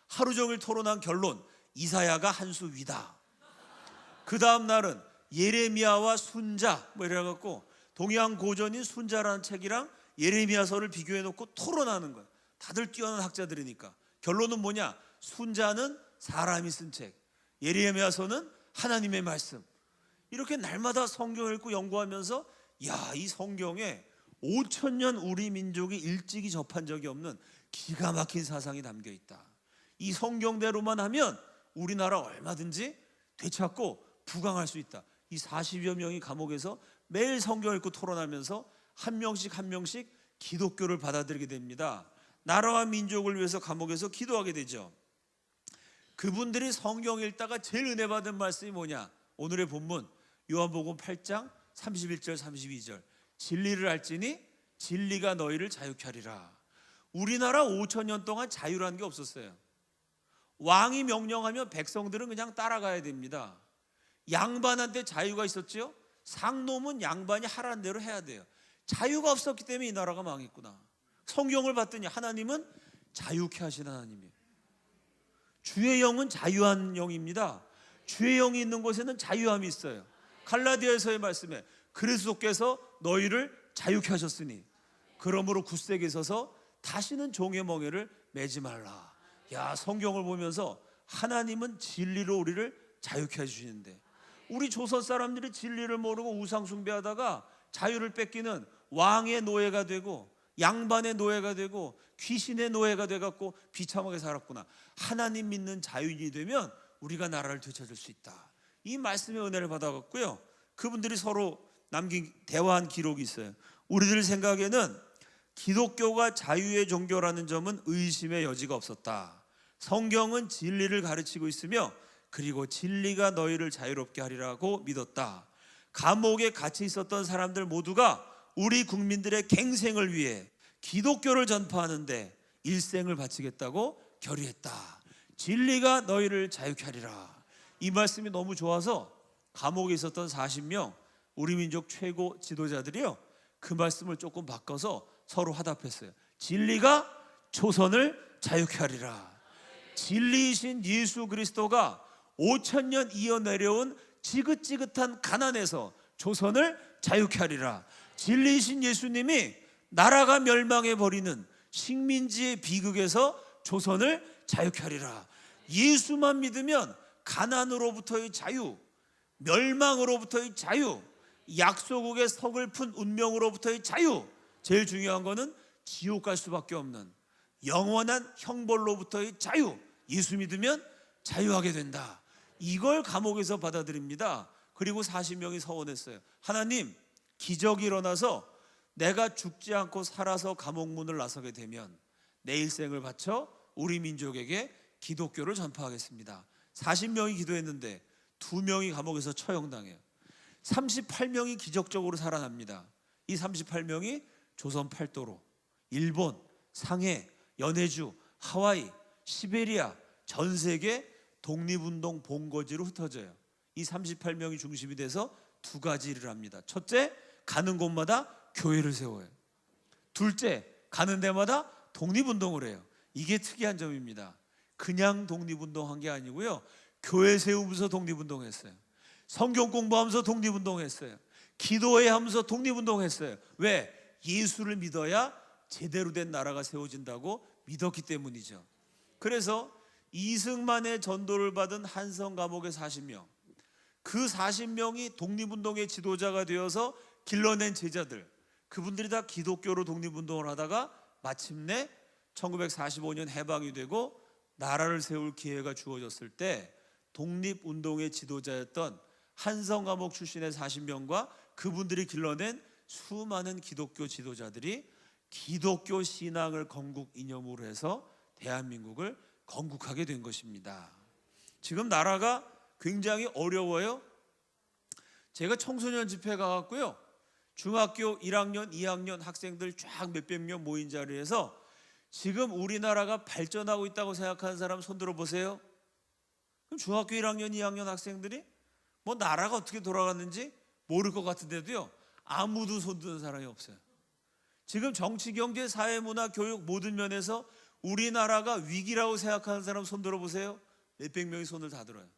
하루 종일 토론한 결론, 이사야가 한 수 위다. 그 다음 날은 예레미야와 순자 뭐 이래갖고 동양 고전인 순자라는 책이랑 예레미야서를 비교해놓고 토론하는 거예요. 다들 뛰어난 학자들이니까. 결론은 뭐냐? 순자는 사람이 쓴 책, 예레미야서는 하나님의 말씀. 이렇게 날마다 성경을 읽고 연구하면서 야, 이 성경에 5,000년 우리 민족이 일찍이 접한 적이 없는 기가 막힌 사상이 담겨 있다. 이 성경대로만 하면 우리나라 얼마든지 되찾고 부강할 수 있다. 이 40여 명이 감옥에서 매일 성경 읽고 토론하면서 한 명씩 기독교를 받아들이게 됩니다. 나라와 민족을 위해서 감옥에서 기도하게 되죠. 그분들이 성경 읽다가 제일 은혜 받은 말씀이 뭐냐? 오늘의 본문 요한복음 8장 31절 32절. 진리를 알지니 진리가 너희를 자유케 하리라. 우리나라 5,000년 동안 자유라는 게 없었어요. 왕이 명령하면 백성들은 그냥 따라가야 됩니다. 양반한테 자유가 있었죠. 상놈은 양반이 하라는 대로 해야 돼요. 자유가 없었기 때문에 이 나라가 망했구나. 성경을 봤더니 하나님은 자유케 하신 하나님이에요. 주의 영은 자유한 영입니다. 주의 영이 있는 곳에는 자유함이 있어요. 갈라디아서의 말씀에 그리스도께서 너희를 자유케 하셨으니 그러므로 굳세게 서서 다시는 종의 멍에를 매지 말라. 야, 성경을 보면서 하나님은 진리로 우리를 자유케 해주시는데, 우리 조선 사람들이 진리를 모르고 우상 숭배하다가 자유를 뺏기는 왕의 노예가 되고 양반의 노예가 되고 귀신의 노예가 돼갖고 비참하게 살았구나. 하나님 믿는 자유인이 되면 우리가 나라를 되찾을 수 있다. 이 말씀의 은혜를 받아갖고요, 그분들이 서로 남긴 대화한 기록이 있어요. 우리들 생각에는 기독교가 자유의 종교라는 점은 의심의 여지가 없었다. 성경은 진리를 가르치고 있으며 그리고 진리가 너희를 자유롭게 하리라고 믿었다. 감옥에 갇혀 있었던 사람들 모두가 우리 국민들의 갱생을 위해 기독교를 전파하는데 일생을 바치겠다고 결의했다. 진리가 너희를 자유케 하리라. 이 말씀이 너무 좋아서 감옥에 있었던 40명 우리 민족 최고 지도자들이요, 그 말씀을 조금 바꿔서 서로 화답했어요. 진리가 조선을 자유케 하리라. 진리이신 예수 그리스도가 5,000년 이어 내려온 지긋지긋한 가난에서 조선을 자유케 하리라. 진리이신 예수님이 나라가 멸망해 버리는 식민지의 비극에서 조선을 자유케 하리라. 예수만 믿으면 가난으로부터의 자유, 멸망으로부터의 자유, 약소국의 서글픈 운명으로부터의 자유, 제일 중요한 거는 지옥 갈 수밖에 없는 영원한 형벌로부터의 자유, 예수 믿으면 자유하게 된다. 이걸 감옥에서 받아들입니다. 그리고 40명이 서원했어요. 하나님, 기적이 일어나서 내가 죽지 않고 살아서 감옥문을 나서게 되면 내 일생을 바쳐 우리 민족에게 기독교를 전파하겠습니다. 40명이 기도했는데 2명이 감옥에서 처형당해요. 38명이 기적적으로 살아납니다. 이 38명이 조선 팔도로, 일본, 상해, 연해주, 하와이, 시베리아 전 세계 독립운동 본거지로 흩어져요. 이 38명이 중심이 돼서 두 가지 일을 합니다. 첫째, 가는 곳마다 교회를 세워요. 둘째, 가는 데마다 독립운동을 해요. 이게 특이한 점입니다. 그냥 독립운동한 게 아니고요, 교회 세우면서 독립운동했어요. 성경 공부하면서 독립운동했어요. 기도해야 하면서 독립운동했어요. 왜? 예수를 믿어야 제대로 된 나라가 세워진다고 믿었기 때문이죠. 그래서 이승만의 전도를 받은 한성 감옥의 40명, 그 40명이 독립운동의 지도자가 되어서 길러낸 제자들, 그분들이 다 기독교로 독립운동을 하다가 마침내 1945년 해방이 되고 나라를 세울 기회가 주어졌을 때 독립운동의 지도자였던 한성 감옥 출신의 40명과 그분들이 길러낸 수많은 기독교 지도자들이 기독교 신앙을 건국 이념으로 해서 대한민국을 건국하게 된 것입니다. 지금 나라가 굉장히 어려워요. 제가 청소년 집회 가갖고요, 중학교 1학년, 2학년 학생들 쫙 몇백 명 모인 자리에서 지금 우리나라가 발전하고 있다고 생각하는 사람 손 들어보세요. 그럼 중학교 1학년, 2학년 학생들이 뭐 나라가 어떻게 돌아갔는지 모를 것 같은데도요, 아무도 손 드는 사람이 없어요. 지금 정치, 경제, 사회, 문화, 교육 모든 면에서 우리나라가 위기라고 생각하는 사람 손 들어보세요. 몇백 명이 손을 다 들어요.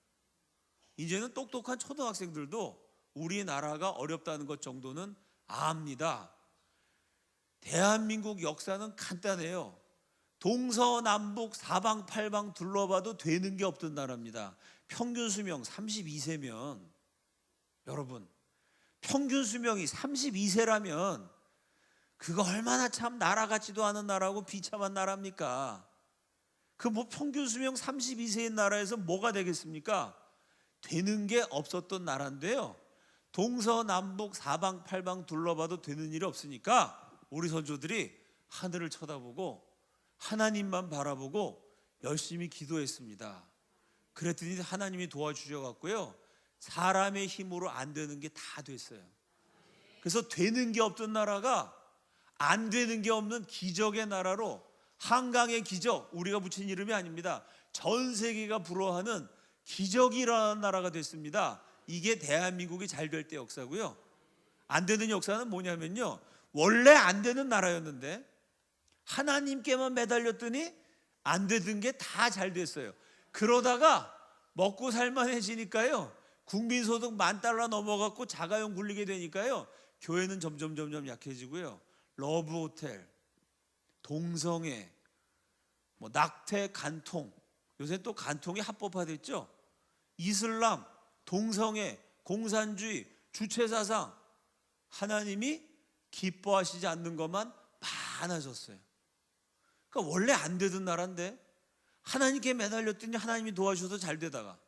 이제는 똑똑한 초등학생들도 우리나라가 어렵다는 것 정도는 압니다. 대한민국 역사는 간단해요. 동서남북 사방팔방 둘러봐도 되는 게 없던 나라입니다. 평균 수명 32세면, 여러분, 평균 수명이 32세라면 그거 얼마나 참 나라 같지도 않은 나라고 비참한 나라입니까? 그 뭐 평균 수명 32세인 나라에서 뭐가 되겠습니까? 되는 게 없었던 나라인데요, 동서남북 사방팔방 둘러봐도 되는 일이 없으니까 우리 선조들이 하늘을 쳐다보고 하나님만 바라보고 열심히 기도했습니다. 그랬더니 하나님이 도와주셔 갖고요, 사람의 힘으로 안 되는 게 다 됐어요. 그래서 되는 게 없던 나라가 안 되는 게 없는 기적의 나라로, 한강의 기적, 우리가 붙인 이름이 아닙니다. 전 세계가 부러워하는 기적이 일어나는 나라가 됐습니다. 이게 대한민국이 잘 될 때 역사고요. 안 되는 역사는 뭐냐면요, 원래 안 되는 나라였는데 하나님께만 매달렸더니 안 되던 게 다 잘 됐어요. 그러다가 먹고 살만해지니까요, 국민소득 $10,000 넘어갔고 자가용 굴리게 되니까요, 교회는 점점 약해지고요, 러브호텔, 동성애, 낙태, 간통, 요새 또 간통이 합법화됐죠. 이슬람, 동성애, 공산주의, 주체사상, 하나님이 기뻐하시지 않는 것만 많아졌어요. 그러니까 원래 안 되던 나라인데 하나님께 매달렸더니 하나님이 도와주셔서 잘 되다가,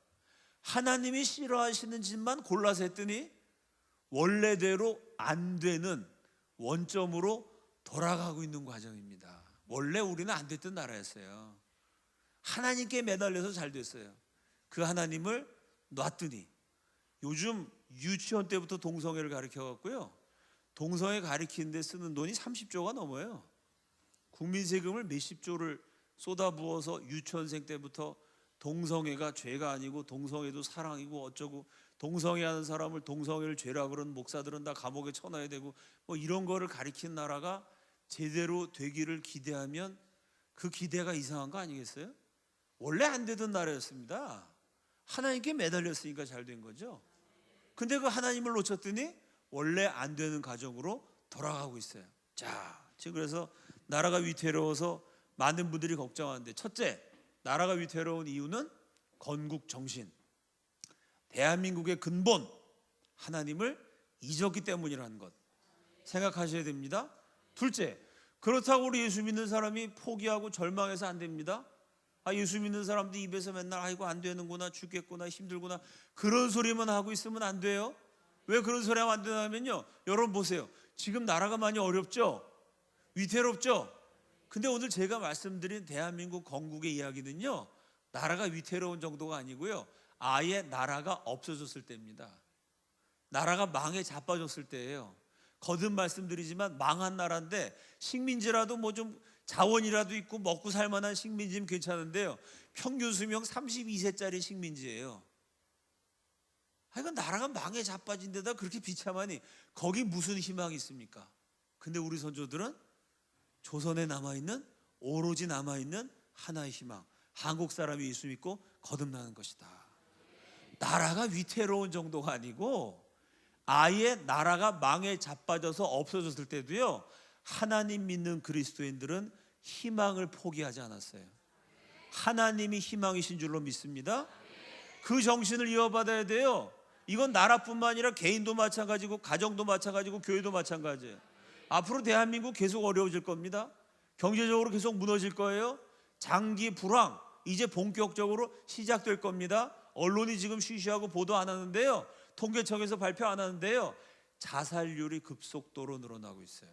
하나님이 싫어하시는 짓만 골라서 했더니 원래대로 안 되는 원점으로 돌아가고 있는 과정입니다. 원래 우리는 안 됐던 나라였어요. 하나님께 매달려서 잘 됐어요. 그 하나님을 놨더니 요즘 유치원 때부터 동성애를 가르쳐갖고요, 동성애 가르치는 데 쓰는 돈이 30조가 넘어요. 국민 세금을 몇십 조를 쏟아부어서 유치원생 때부터 동성애가 죄가 아니고 동성애도 사랑이고 어쩌고, 동성애하는 사람을 동성애를 죄라 그러는 목사들은 다 감옥에 쳐넣어야 되고, 이런 거를 가르치는 나라가 제대로 되기를 기대하면 그 기대가 이상한 거 아니겠어요? 원래 안 되던 나라였습니다. 하나님께 매달렸으니까 잘 된 거죠. 근데 그 하나님을 놓쳤더니 원래 안 되는 가정으로 돌아가고 있어요. 자, 지금 그래서 나라가 위태로워서 많은 분들이 걱정하는데, 첫째, 나라가 위태로운 이유는 건국 정신, 대한민국의 근본 하나님을 잊었기 때문이라는 것 생각하셔야 됩니다. 둘째, 그렇다고 우리 예수 믿는 사람이 포기하고 절망해서 안 됩니다. 예수 믿는 사람도 입에서 맨날 아이고 안 되는구나, 죽겠구나, 힘들구나, 그런 소리만 하고 있으면 안 돼요. 왜 그런 소리 하면 안 되냐면요, 여러분 보세요. 지금 나라가 많이 어렵죠? 위태롭죠? 근데 오늘 제가 말씀드린 대한민국 건국의 이야기는요, 나라가 위태로운 정도가 아니고요, 아예 나라가 없어졌을 때입니다. 나라가 망에 자빠졌을 때예요. 거듭 말씀드리지만 망한 나라인데, 식민지라도 좀 자원이라도 있고 먹고 살만한 식민지면 괜찮은데요, 평균 수명 32세짜리 식민지예요. 이건 나라가 망에 자빠진 데다 그렇게 비참하니 거기 무슨 희망이 있습니까? 근데 우리 선조들은 조선에 남아있는, 오로지 남아있는 하나의 희망, 한국 사람이 예수 믿고 거듭나는 것이다. 나라가 위태로운 정도가 아니고 아예 나라가 망에 자빠져서 없어졌을 때도요, 하나님 믿는 그리스도인들은 희망을 포기하지 않았어요. 하나님이 희망이신 줄로 믿습니다. 그 정신을 이어받아야 돼요. 이건 나라뿐만 아니라 개인도 마찬가지고 가정도 마찬가지고 교회도 마찬가지예요. 앞으로 대한민국 계속 어려워질 겁니다. 경제적으로 계속 무너질 거예요. 장기 불황 이제 본격적으로 시작될 겁니다. 언론이 지금 쉬쉬하고 보도 안 하는데요, 통계청에서 발표 안 하는데요, 자살률이 급속도로 늘어나고 있어요.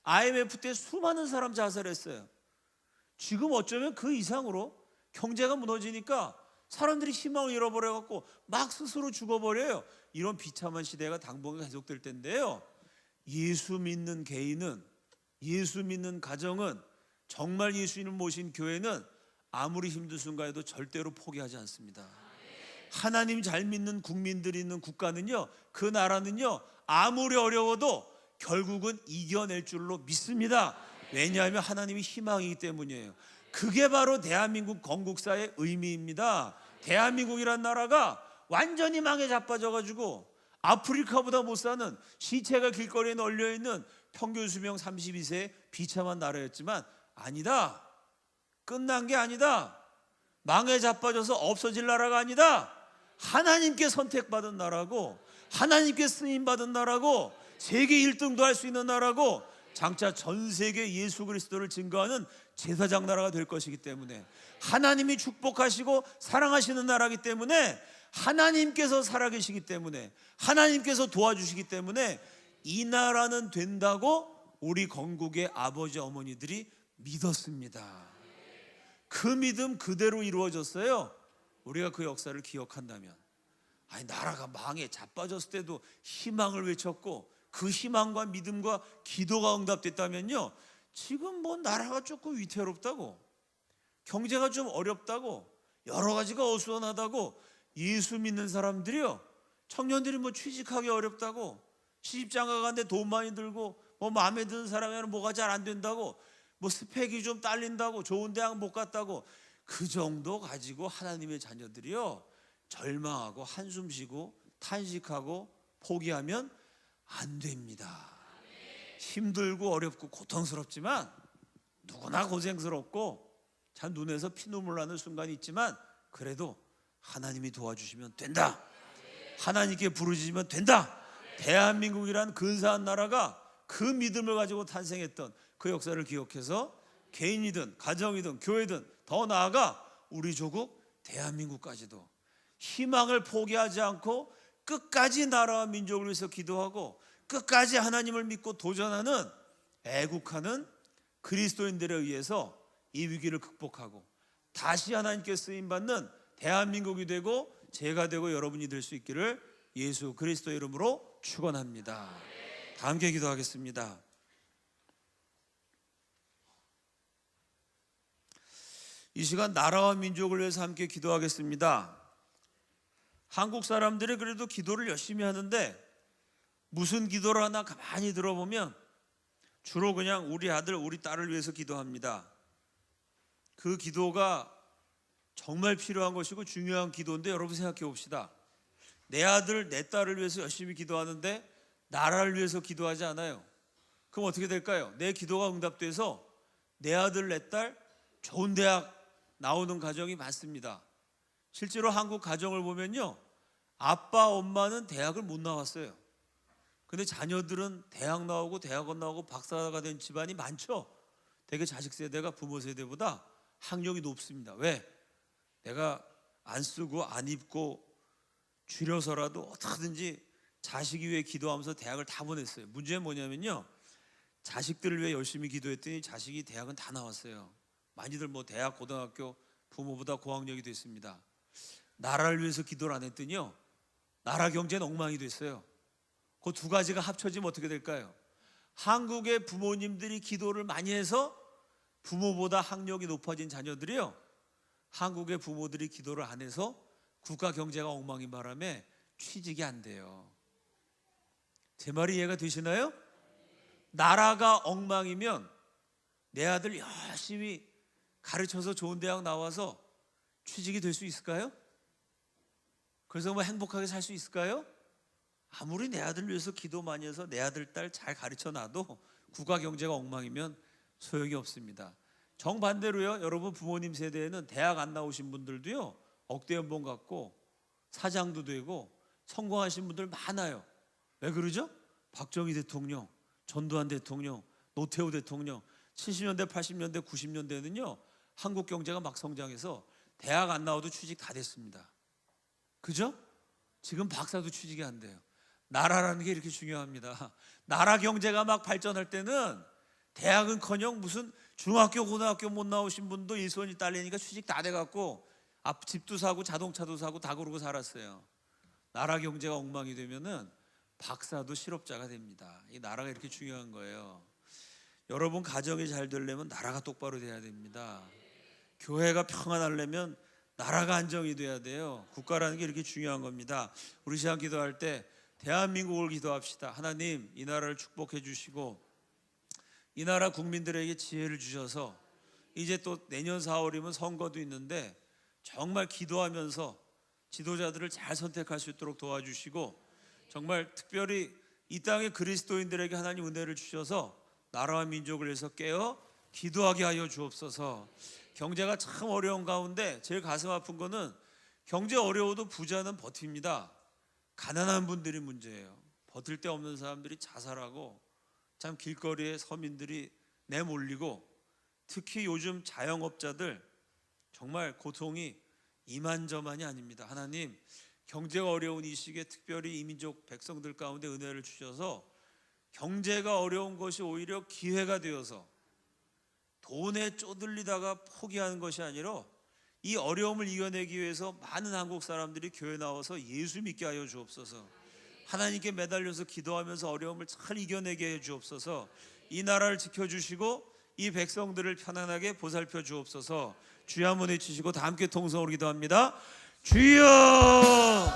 IMF 때 수많은 사람 자살했어요. 지금 어쩌면 그 이상으로 경제가 무너지니까 사람들이 희망을 잃어버려갖고 막 스스로 죽어버려요. 이런 비참한 시대가 당분간 계속될 텐데요, 예수 믿는 개인은, 예수 믿는 가정은, 정말 예수님을 모신 교회는 아무리 힘든 순간에도 절대로 포기하지 않습니다. 하나님 잘 믿는 국민들이 있는 국가는요, 그 나라는요, 아무리 어려워도 결국은 이겨낼 줄로 믿습니다. 왜냐하면 하나님이 희망이기 때문이에요. 그게 바로 대한민국 건국사의 의미입니다. 대한민국이란 나라가 완전히 망에 자빠져가지고 아프리카보다 못 사는, 시체가 길거리에 널려있는 평균 수명 32세의 비참한 나라였지만 아니다. 끝난 게 아니다. 망에 자빠져서 없어질 나라가 아니다. 하나님께 선택받은 나라고, 하나님께 쓰임받은 나라고, 세계 1등도 할 수 있는 나라고, 장차 전 세계 예수 그리스도를 증거하는 제사장 나라가 될 것이기 때문에, 하나님이 축복하시고 사랑하시는 나라이기 때문에, 하나님께서 살아계시기 때문에, 하나님께서 도와주시기 때문에 이 나라는 된다고 우리 건국의 아버지 어머니들이 믿었습니다. 그 믿음 그대로 이루어졌어요. 우리가 그 역사를 기억한다면, 아니 나라가 망해 자빠졌을 때도 희망을 외쳤고 그 희망과 믿음과 기도가 응답됐다면요, 지금 뭐 나라가 조금 위태롭다고, 경제가 좀 어렵다고, 여러 가지가 어수선하다고 예수 믿는 사람들이요, 청년들이 뭐 취직하기 어렵다고, 시집장가 가는데 돈 많이 들고 뭐 마음에 드는 사람이면 뭐가 잘 안 된다고, 뭐 스펙이 좀 딸린다고, 좋은 대학 못 갔다고, 그 정도 가지고 하나님의 자녀들이요 절망하고 한숨 쉬고 탄식하고 포기하면 안 됩니다. 힘들고 어렵고 고통스럽지만, 누구나 고생스럽고 참 눈에서 피눈물 나는 순간이 있지만, 그래도 하나님이 도와주시면 된다, 하나님께 부르짖으면 된다. 대한민국이란 근사한 나라가 그 믿음을 가지고 탄생했던 그 역사를 기억해서 개인이든 가정이든 교회든, 더 나아가 우리 조국 대한민국까지도 희망을 포기하지 않고 끝까지 나라와 민족을 위해서 기도하고 끝까지 하나님을 믿고 도전하는, 애국하는 그리스도인들에 의해서 이 위기를 극복하고 다시 하나님께 쓰임받는 대한민국이 되고 제가 되고 여러분이 될 수 있기를 예수 그리스도의 이름으로 축원합니다. 다 함께 기도하겠습니다. 이 시간 나라와 민족을 위해서 함께 기도하겠습니다. 한국 사람들이 그래도 기도를 열심히 하는데, 무슨 기도를 하나 가만히 들어보면 주로 그냥 우리 아들 우리 딸을 위해서 기도합니다. 그 기도가 정말 필요한 것이고 중요한 기도인데, 여러분 생각해 봅시다. 내 아들 내 딸을 위해서 열심히 기도하는데 나라를 위해서 기도하지 않아요. 그럼 어떻게 될까요? 내 기도가 응답돼서 내 아들 내 딸 좋은 대학 나오는 가정이 많습니다. 실제로 한국 가정을 보면요, 아빠 엄마는 대학을 못 나왔어요. 근데 자녀들은 대학 나오고 대학원 나오고 박사가 된 집안이 많죠. 되게 자식 세대가 부모 세대보다 학력이 높습니다. 왜? 내가 안 쓰고 안 입고 줄여서라도 어떻게든지 자식이 위해 기도하면서 대학을 다 보냈어요. 문제는 뭐냐면요, 자식들을 위해 열심히 기도했더니 자식이 대학은 다 나왔어요. 많이들 뭐 대학 고등학교 부모보다 고학력이 됐습니다. 나라를 위해서 기도를 안 했더니요, 나라 경제는 엉망이 됐어요. 그 두 가지가 합쳐지면 어떻게 될까요? 한국의 부모님들이 기도를 많이 해서 부모보다 학력이 높아진 자녀들이요, 한국의 부모들이 기도를 안 해서 국가 경제가 엉망인 바람에 취직이 안 돼요. 제 말이 이해가 되시나요? 나라가 엉망이면 내 아들 열심히 가르쳐서 좋은 대학 나와서 취직이 될 수 있을까요? 그래서 뭐 행복하게 살 수 있을까요? 아무리 내 아들 위해서 기도 많이 해서 내 아들 딸 잘 가르쳐 놔도 국가 경제가 엉망이면 소용이 없습니다. 정반대로요, 여러분 부모님 세대에는 대학 안 나오신 분들도요 억대 연봉 갖고 사장도 되고 성공하신 분들 많아요. 왜 그러죠? 박정희 대통령, 전두환 대통령, 노태우 대통령 70년대, 80년대, 90년대는요 한국 경제가 막 성장해서 대학 안 나와도 취직 다 됐습니다. 그죠? 지금 박사도 취직이 안 돼요. 나라라는 게 이렇게 중요합니다. 나라 경제가 막 발전할 때는 대학은커녕 무슨 중학교, 고등학교 못 나오신 분도 일손이 딸리니까 취직 다 돼갖고 앞 집도 사고 자동차도 사고 다 그러고 살았어요. 나라 경제가 엉망이 되면은 박사도 실업자가 됩니다. 이 나라가 이렇게 중요한 거예요. 여러분 가정이 잘 되려면 나라가 똑바로 돼야 됩니다. 교회가 평안하려면 나라가 안정이 돼야 돼요. 국가라는 게 이렇게 중요한 겁니다. 우리 시간 기도할 때 대한민국을 기도합시다. 하나님, 이 나라를 축복해 주시고 이 나라 국민들에게 지혜를 주셔서 이제 또 내년 4월이면 선거도 있는데 정말 기도하면서 지도자들을 잘 선택할 수 있도록 도와주시고, 정말 특별히 이 땅의 그리스도인들에게 하나님 은혜를 주셔서 나라와 민족을 위해서 깨어 기도하게 하여 주옵소서. 경제가 참 어려운 가운데 제일 가슴 아픈 거는 경제 어려워도 부자는 버팁니다. 가난한 분들이 문제예요. 버틸 데 없는 사람들이 자살하고 참 길거리에 서민들이 내몰리고, 특히 요즘 자영업자들 정말 고통이 이만저만이 아닙니다. 하나님, 경제가 어려운 이 시기에 특별히 이민족 백성들 가운데 은혜를 주셔서 경제가 어려운 것이 오히려 기회가 되어서 돈에 쪼들리다가 포기하는 것이 아니라 이 어려움을 이겨내기 위해서 많은 한국 사람들이 교회 나와서 예수 믿게 하여 주옵소서. 하나님께 매달려서 기도하면서 어려움을 잘 이겨내게 해 주옵소서. 이 나라를 지켜주시고 이 백성들을 편안하게 보살펴 주옵소서. 주여 한번 외치시고 다 함께 통성으로 기도합니다. 주여!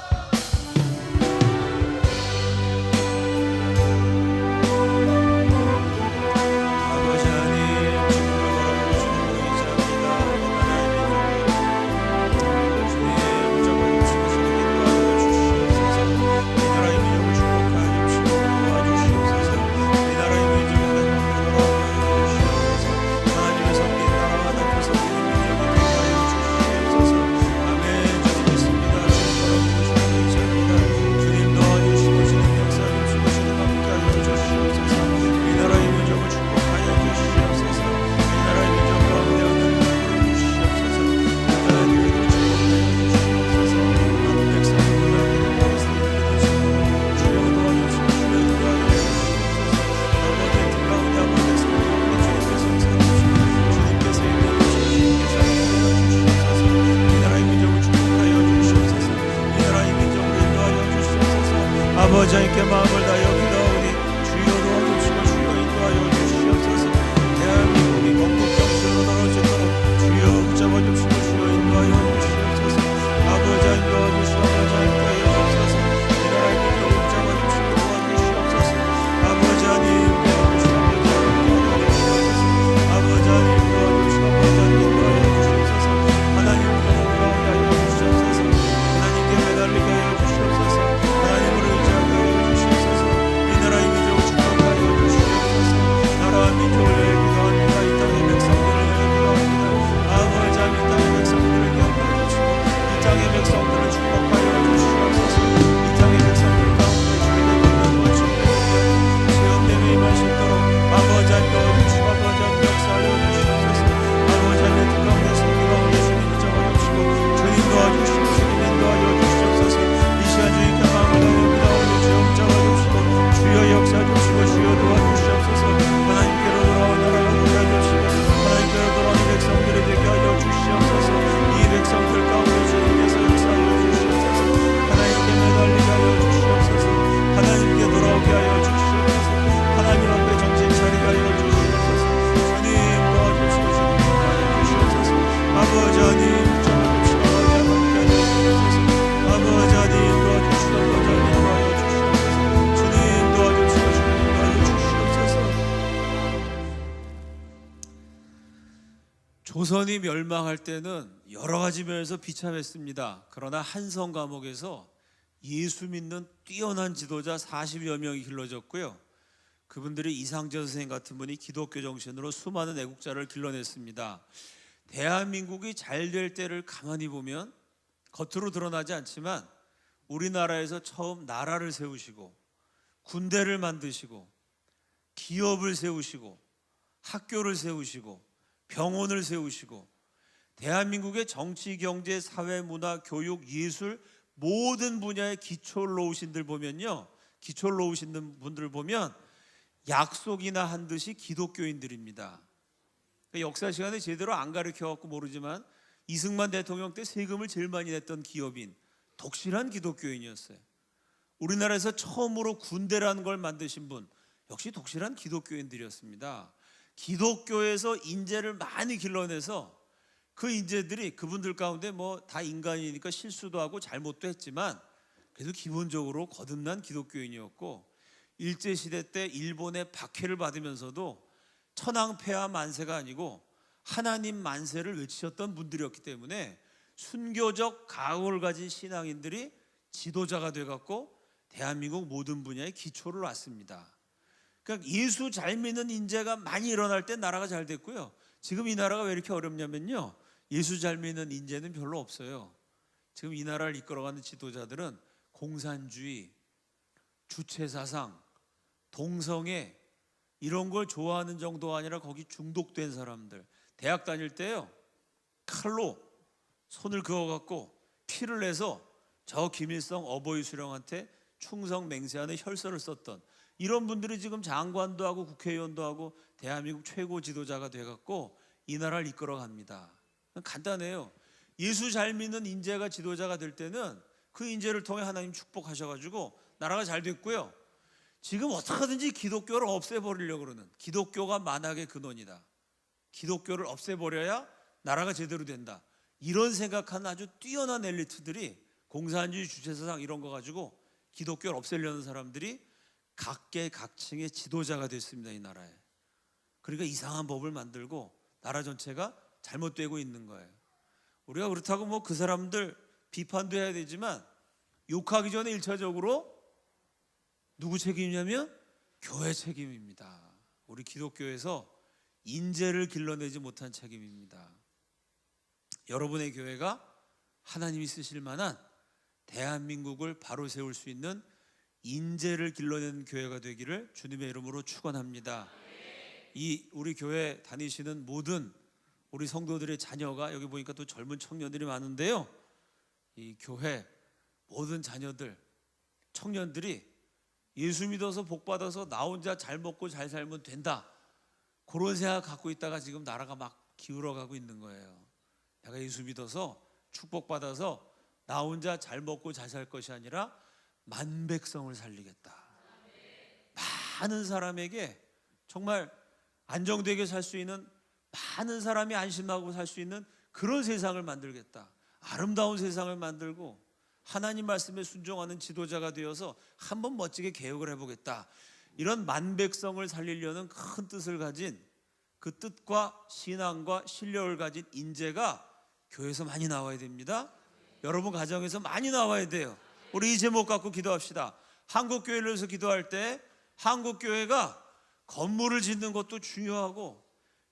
아버지 하나님께 마음을 다하여 기도하오니 주여 도와주시고 주여 인도하여 주시옵소서. 대한민국이 건국 정신으로 돌아오시도록 주여 붙잡아 주시고 주여 인도하여 주시옵소서. 아버지 하나님 도와주시고 아버지 하나님 도와주시옵소서. 이 나라의 민족을 붙잡아 주시고 도와주시옵소서. 아버지 하나님 도와주시고 아버지 하나님 도와주시고 아버지 하나님 도와주시옵소서. 하나님 돌아오게 하여 주시옵소서. 하나님께 매달리게 하여 주시옵소서. 하나님으로 의지하게 하여 주시옵소서. 이 나라의 민족을 축복하여 주시옵소서. 나라와 민족을 위해 기도합니다. 이 땅의 백성들을 위해 기도합니다. 아버지 하나님 이 땅의 백성들을 기억하여 주시고 이 땅의 백성들을 축복하여 주시옵소서. 이 땅의 백성들 가운데 주님의 능력과 축복과 체험됨이 임하시도록 아버지 하나님 도와주시고 아버지 하나님 역사하여 주시옵소서. 아버지 하나님 그 가운데 성도 가운데 주님 붙잡아 주시고 주님 도와주시고 주님 인도하여 주시옵소서. 이 시간 주님께 마음을 다하여 기도하오니 주여 붙잡아 주시고 주여 역사 주시고 주여 도와주시옵소서. 하나님께로 돌아온 나라가 되게 하여 주시고 하나님께로 돌아온 백성들이 되게 하여 주시옵소서. 이 백성들 가운데 주님께서 역사하여 주시옵소서. 하나님께 매달리게 하여 주시옵소서. 하나님께 돌아오게 하여 주시옵소서. 하나님 앞에 정신 차리게 하여 주시옵소서. 주님 도와주시고 주님 인도하여 주시옵소서. 아버지 하나님 붙잡아 주시고 아버지 하나님 함께 하여 주시옵소서. 아버지 하나님 도와주시고 아버지 하나님 인도하여 주시옵소서. 주님 도와주시고 주님 인도하여 주시옵소서. 조선이 멸망할 때는 여러 가지 면에서 비참했습니다. 그러나 한성 감옥에서 예수 믿는 뛰어난 지도자 40여 명이 길러졌고요. 그분들이 이상재 선생님 같은 분이 기독교 정신으로 수많은 애국자를 길러냈습니다. 대한민국이 잘 될 때를 가만히 보면 겉으로 드러나지 않지만 우리나라에서 처음 나라를 세우시고 군대를 만드시고 기업을 세우시고 학교를 세우시고 병원을 세우시고 대한민국의 정치, 경제, 사회, 문화, 교육, 예술 모든 분야의 기초를 놓으신 분들 보면요, 기초를 놓으신 분들 보면 약속이나 한 듯이 기독교인들입니다. 역사 시간에 제대로 안 가르쳐갖고 모르지만 이승만 대통령 때 세금을 제일 많이 냈던 기업인 독실한 기독교인이었어요. 우리나라에서 처음으로 군대라는 걸 만드신 분 역시 독실한 기독교인들이었습니다. 기독교에서 인재를 많이 길러내서 그 인재들이 그분들 가운데 뭐 다 인간이니까 실수도 하고 잘못도 했지만 그래도 기본적으로 거듭난 기독교인이었고 일제시대 때 일본의 박해를 받으면서도 천황폐하 만세가 아니고 하나님 만세를 외치셨던 분들이었기 때문에 순교적 각오를 가진 신앙인들이 지도자가 돼갖고 대한민국 모든 분야의 기초를 놨습니다. 그러니까 예수 잘 믿는 인재가 많이 일어날 때 나라가 잘 됐고요. 지금 이 나라가 왜 이렇게 어렵냐면요, 예수 잘 믿는 인재는 별로 없어요. 지금 이 나라를 이끌어가는 지도자들은 공산주의, 주체사상, 동성애 이런 걸 좋아하는 정도가 아니라 거기 중독된 사람들. 대학 다닐 때요, 칼로 손을 그어갖고 피를 내서 저 김일성 어버이 수령한테 충성 맹세하는 혈서를 썼던 이런 분들이 지금 장관도 하고 국회의원도 하고 대한민국 최고 지도자가 돼갖고 이 나라를 이끌어갑니다. 간단해요. 예수 잘 믿는 인재가 지도자가 될 때는 그 인재를 통해 하나님 축복하셔가지고 나라가 잘 됐고요. 지금 어떻게든지 기독교를 없애버리려고 그러는, 기독교가 만악의 근원이다, 기독교를 없애버려야 나라가 제대로 된다, 이런 생각하는 아주 뛰어난 엘리트들이, 공산주의 주체사상 이런 거 가지고 기독교를 없애려는 사람들이 각계각층의 지도자가 됐습니다, 이 나라에. 그러니까 이상한 법을 만들고 나라 전체가 잘못되고 있는 거예요. 우리가 그렇다고 뭐 그 사람들 비판도 해야 되지만, 욕하기 전에 1차적으로 누구 책임이냐면 교회 책임입니다. 우리 기독교에서 인재를 길러내지 못한 책임입니다. 여러분의 교회가 하나님이 쓰실 만한 대한민국을 바로 세울 수 있는 인재를 길러내는 교회가 되기를 주님의 이름으로 축원합니다. 이 우리 교회 다니시는 모든 우리 성도들의 자녀가, 여기 보니까 또 젊은 청년들이 많은데요, 이 교회 모든 자녀들, 청년들이 예수 믿어서 복 받아서 나 혼자 잘 먹고 잘 살면 된다, 그런 생각 갖고 있다가 지금 나라가 막 기울어가고 있는 거예요. 내가 예수 믿어서 축복받아서 나 혼자 잘 먹고 잘 살 것이 아니라 만백성을 살리겠다, 많은 사람에게 정말 안정되게 살 수 있는, 많은 사람이 안심하고 살 수 있는 그런 세상을 만들겠다, 아름다운 세상을 만들고 하나님 말씀에 순종하는 지도자가 되어서 한번 멋지게 개혁을 해보겠다, 이런 만백성을 살리려는 큰 뜻을 가진, 그 뜻과 신앙과 신뢰를 가진 인재가 교회에서 많이 나와야 됩니다. 여러분 가정에서 많이 나와야 돼요. 우리 이 제목 갖고 기도합시다. 한국교회를 위해서 기도할 때 한국교회가 건물을 짓는 것도 중요하고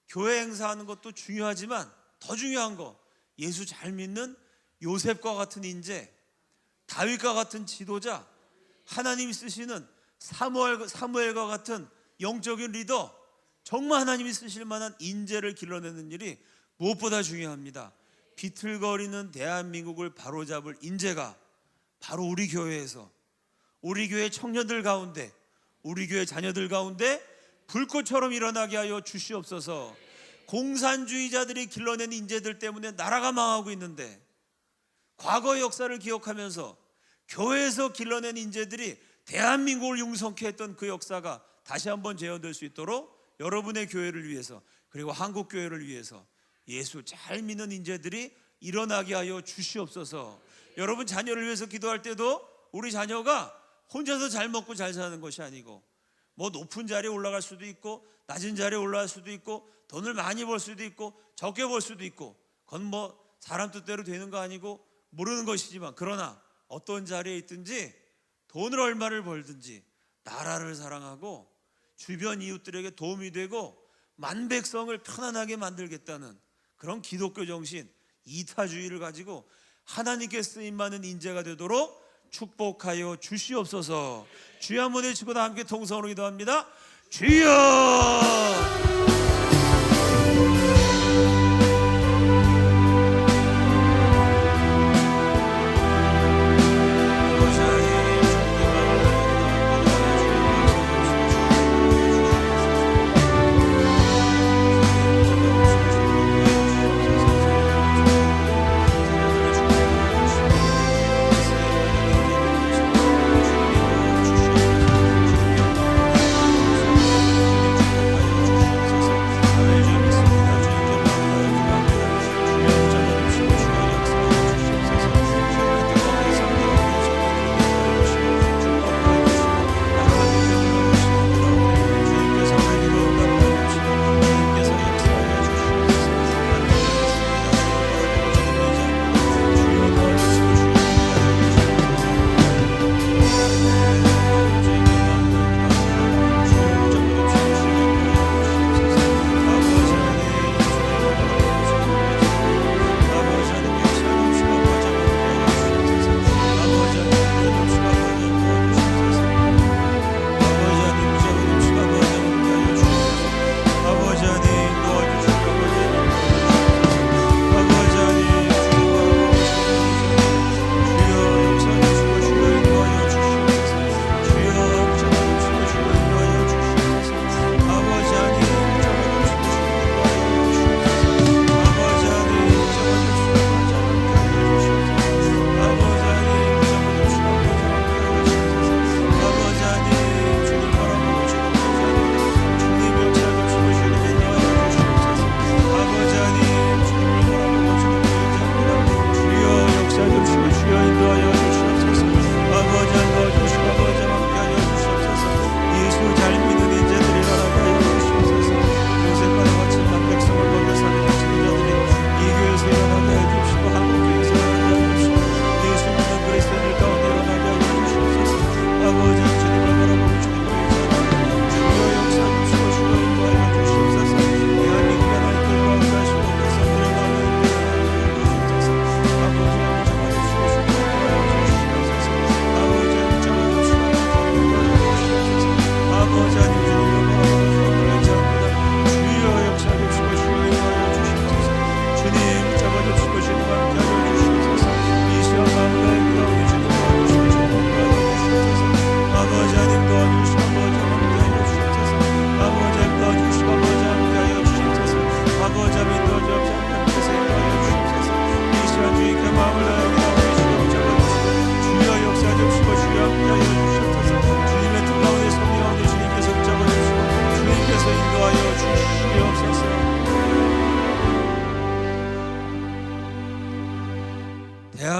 교회 행사하는 것도 중요하지만, 더 중요한 거, 예수 잘 믿는 요셉과 같은 인재, 다윗과 같은 지도자, 하나님이 쓰시는 사무엘과 같은 영적인 리더, 정말 하나님이 쓰실 만한 인재를 길러내는 일이 무엇보다 중요합니다. 비틀거리는 대한민국을 바로잡을 인재가 바로 우리 교회에서, 우리 교회 청년들 가운데, 우리 교회 자녀들 가운데 불꽃처럼 일어나게 하여 주시옵소서. 공산주의자들이 길러낸 인재들 때문에 나라가 망하고 있는데, 과거 역사를 기억하면서 교회에서 길러낸 인재들이 대한민국을 융성케 했던 그 역사가 다시 한번 재현될 수 있도록 여러분의 교회를 위해서, 그리고 한국교회를 위해서 예수 잘 믿는 인재들이 일어나게 하여 주시옵소서. 여러분 자녀를 위해서 기도할 때도 우리 자녀가 혼자서 잘 먹고 잘 사는 것이 아니고, 뭐 높은 자리에 올라갈 수도 있고 낮은 자리에 올라갈 수도 있고 돈을 많이 벌 수도 있고 적게 벌 수도 있고, 그건 뭐 사람 뜻대로 되는 거 아니고 모르는 것이지만, 그러나 어떤 자리에 있든지 돈을 얼마를 벌든지 나라를 사랑하고 주변 이웃들에게 도움이 되고 만백성을 편안하게 만들겠다는 그런 기독교 정신, 이타주의를 가지고 하나님께 쓰임받는 인재가 되도록 축복하여 주시옵소서. 주여 한번 외치고 다 함께 통성으로 기도합니다. 주여!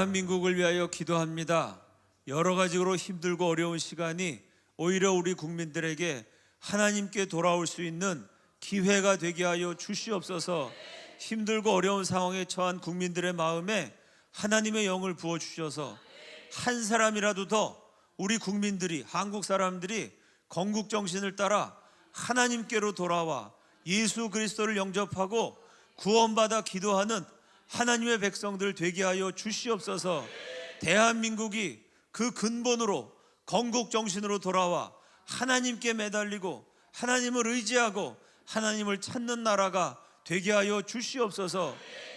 대한민국을 위하여 기도합니다. 여러 가지로 힘들고 어려운 시간이 오히려 우리 국민들에게 하나님께 돌아올 수 있는 기회가 되게 하여 주시옵소서. 힘들고 어려운 상황에 처한 국민들의 마음에 하나님의 영을 부어주셔서 한 사람이라도 더 우리 국민들이, 한국 사람들이 건국 정신을 따라 하나님께로 돌아와 예수 그리스도를 영접하고 구원받아 기도하는 하나님의 백성들 되게 하여 주시옵소서. 대한민국이 그 근본으로 건국 정신으로 돌아와 하나님께 매달리고 하나님을 의지하고 하나님을 찾는 나라가 되게 하여 주시옵소서.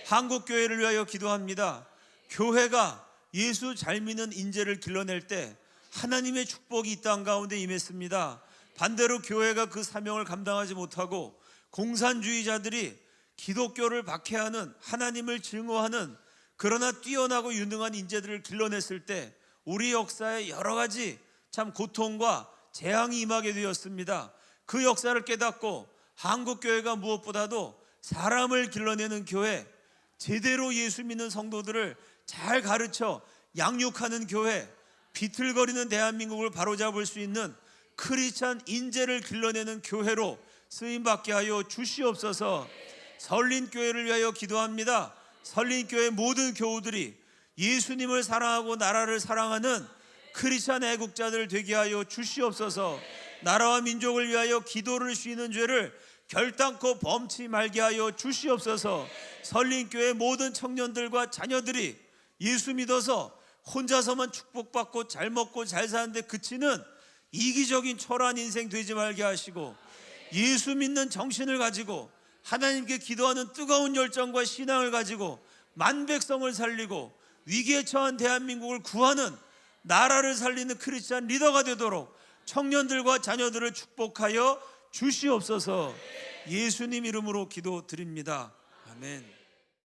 한국교회를 위하여 기도합니다. 교회가 예수 잘 믿는 인재를 길러낼 때 하나님의 축복이 이 땅 가운데 임했습니다. 반대로 교회가 그 사명을 감당하지 못하고 공산주의자들이 기독교를 박해하는, 하나님을 증오하는, 그러나 뛰어나고 유능한 인재들을 길러냈을 때 우리 역사에 여러 가지 참 고통과 재앙이 임하게 되었습니다. 그 역사를 깨닫고 한국교회가 무엇보다도 사람을 길러내는 교회, 제대로 예수 믿는 성도들을 잘 가르쳐 양육하는 교회, 비틀거리는 대한민국을 바로잡을 수 있는 크리스찬 인재를 길러내는 교회로 쓰임받게 하여 주시옵소서. 설린교회를 위하여 기도합니다. 설린교회 모든 교우들이 예수님을 사랑하고 나라를 사랑하는 크리스찬 애국자들 되게 하여 주시옵소서. 나라와 민족을 위하여 기도를 쉬는 죄를 결단코 범치 말게 하여 주시옵소서. 설린교회 모든 청년들과 자녀들이 예수 믿어서 혼자서만 축복받고 잘 먹고 잘 사는데 그치는 이기적인 초라한 인생 되지 말게 하시고 예수 믿는 정신을 가지고 하나님께 기도하는 뜨거운 열정과 신앙을 가지고 만백성을 살리고 위기에 처한 대한민국을 구하는, 나라를 살리는 크리스찬 리더가 되도록 청년들과 자녀들을 축복하여 주시옵소서. 예수님 이름으로 기도드립니다. 아멘.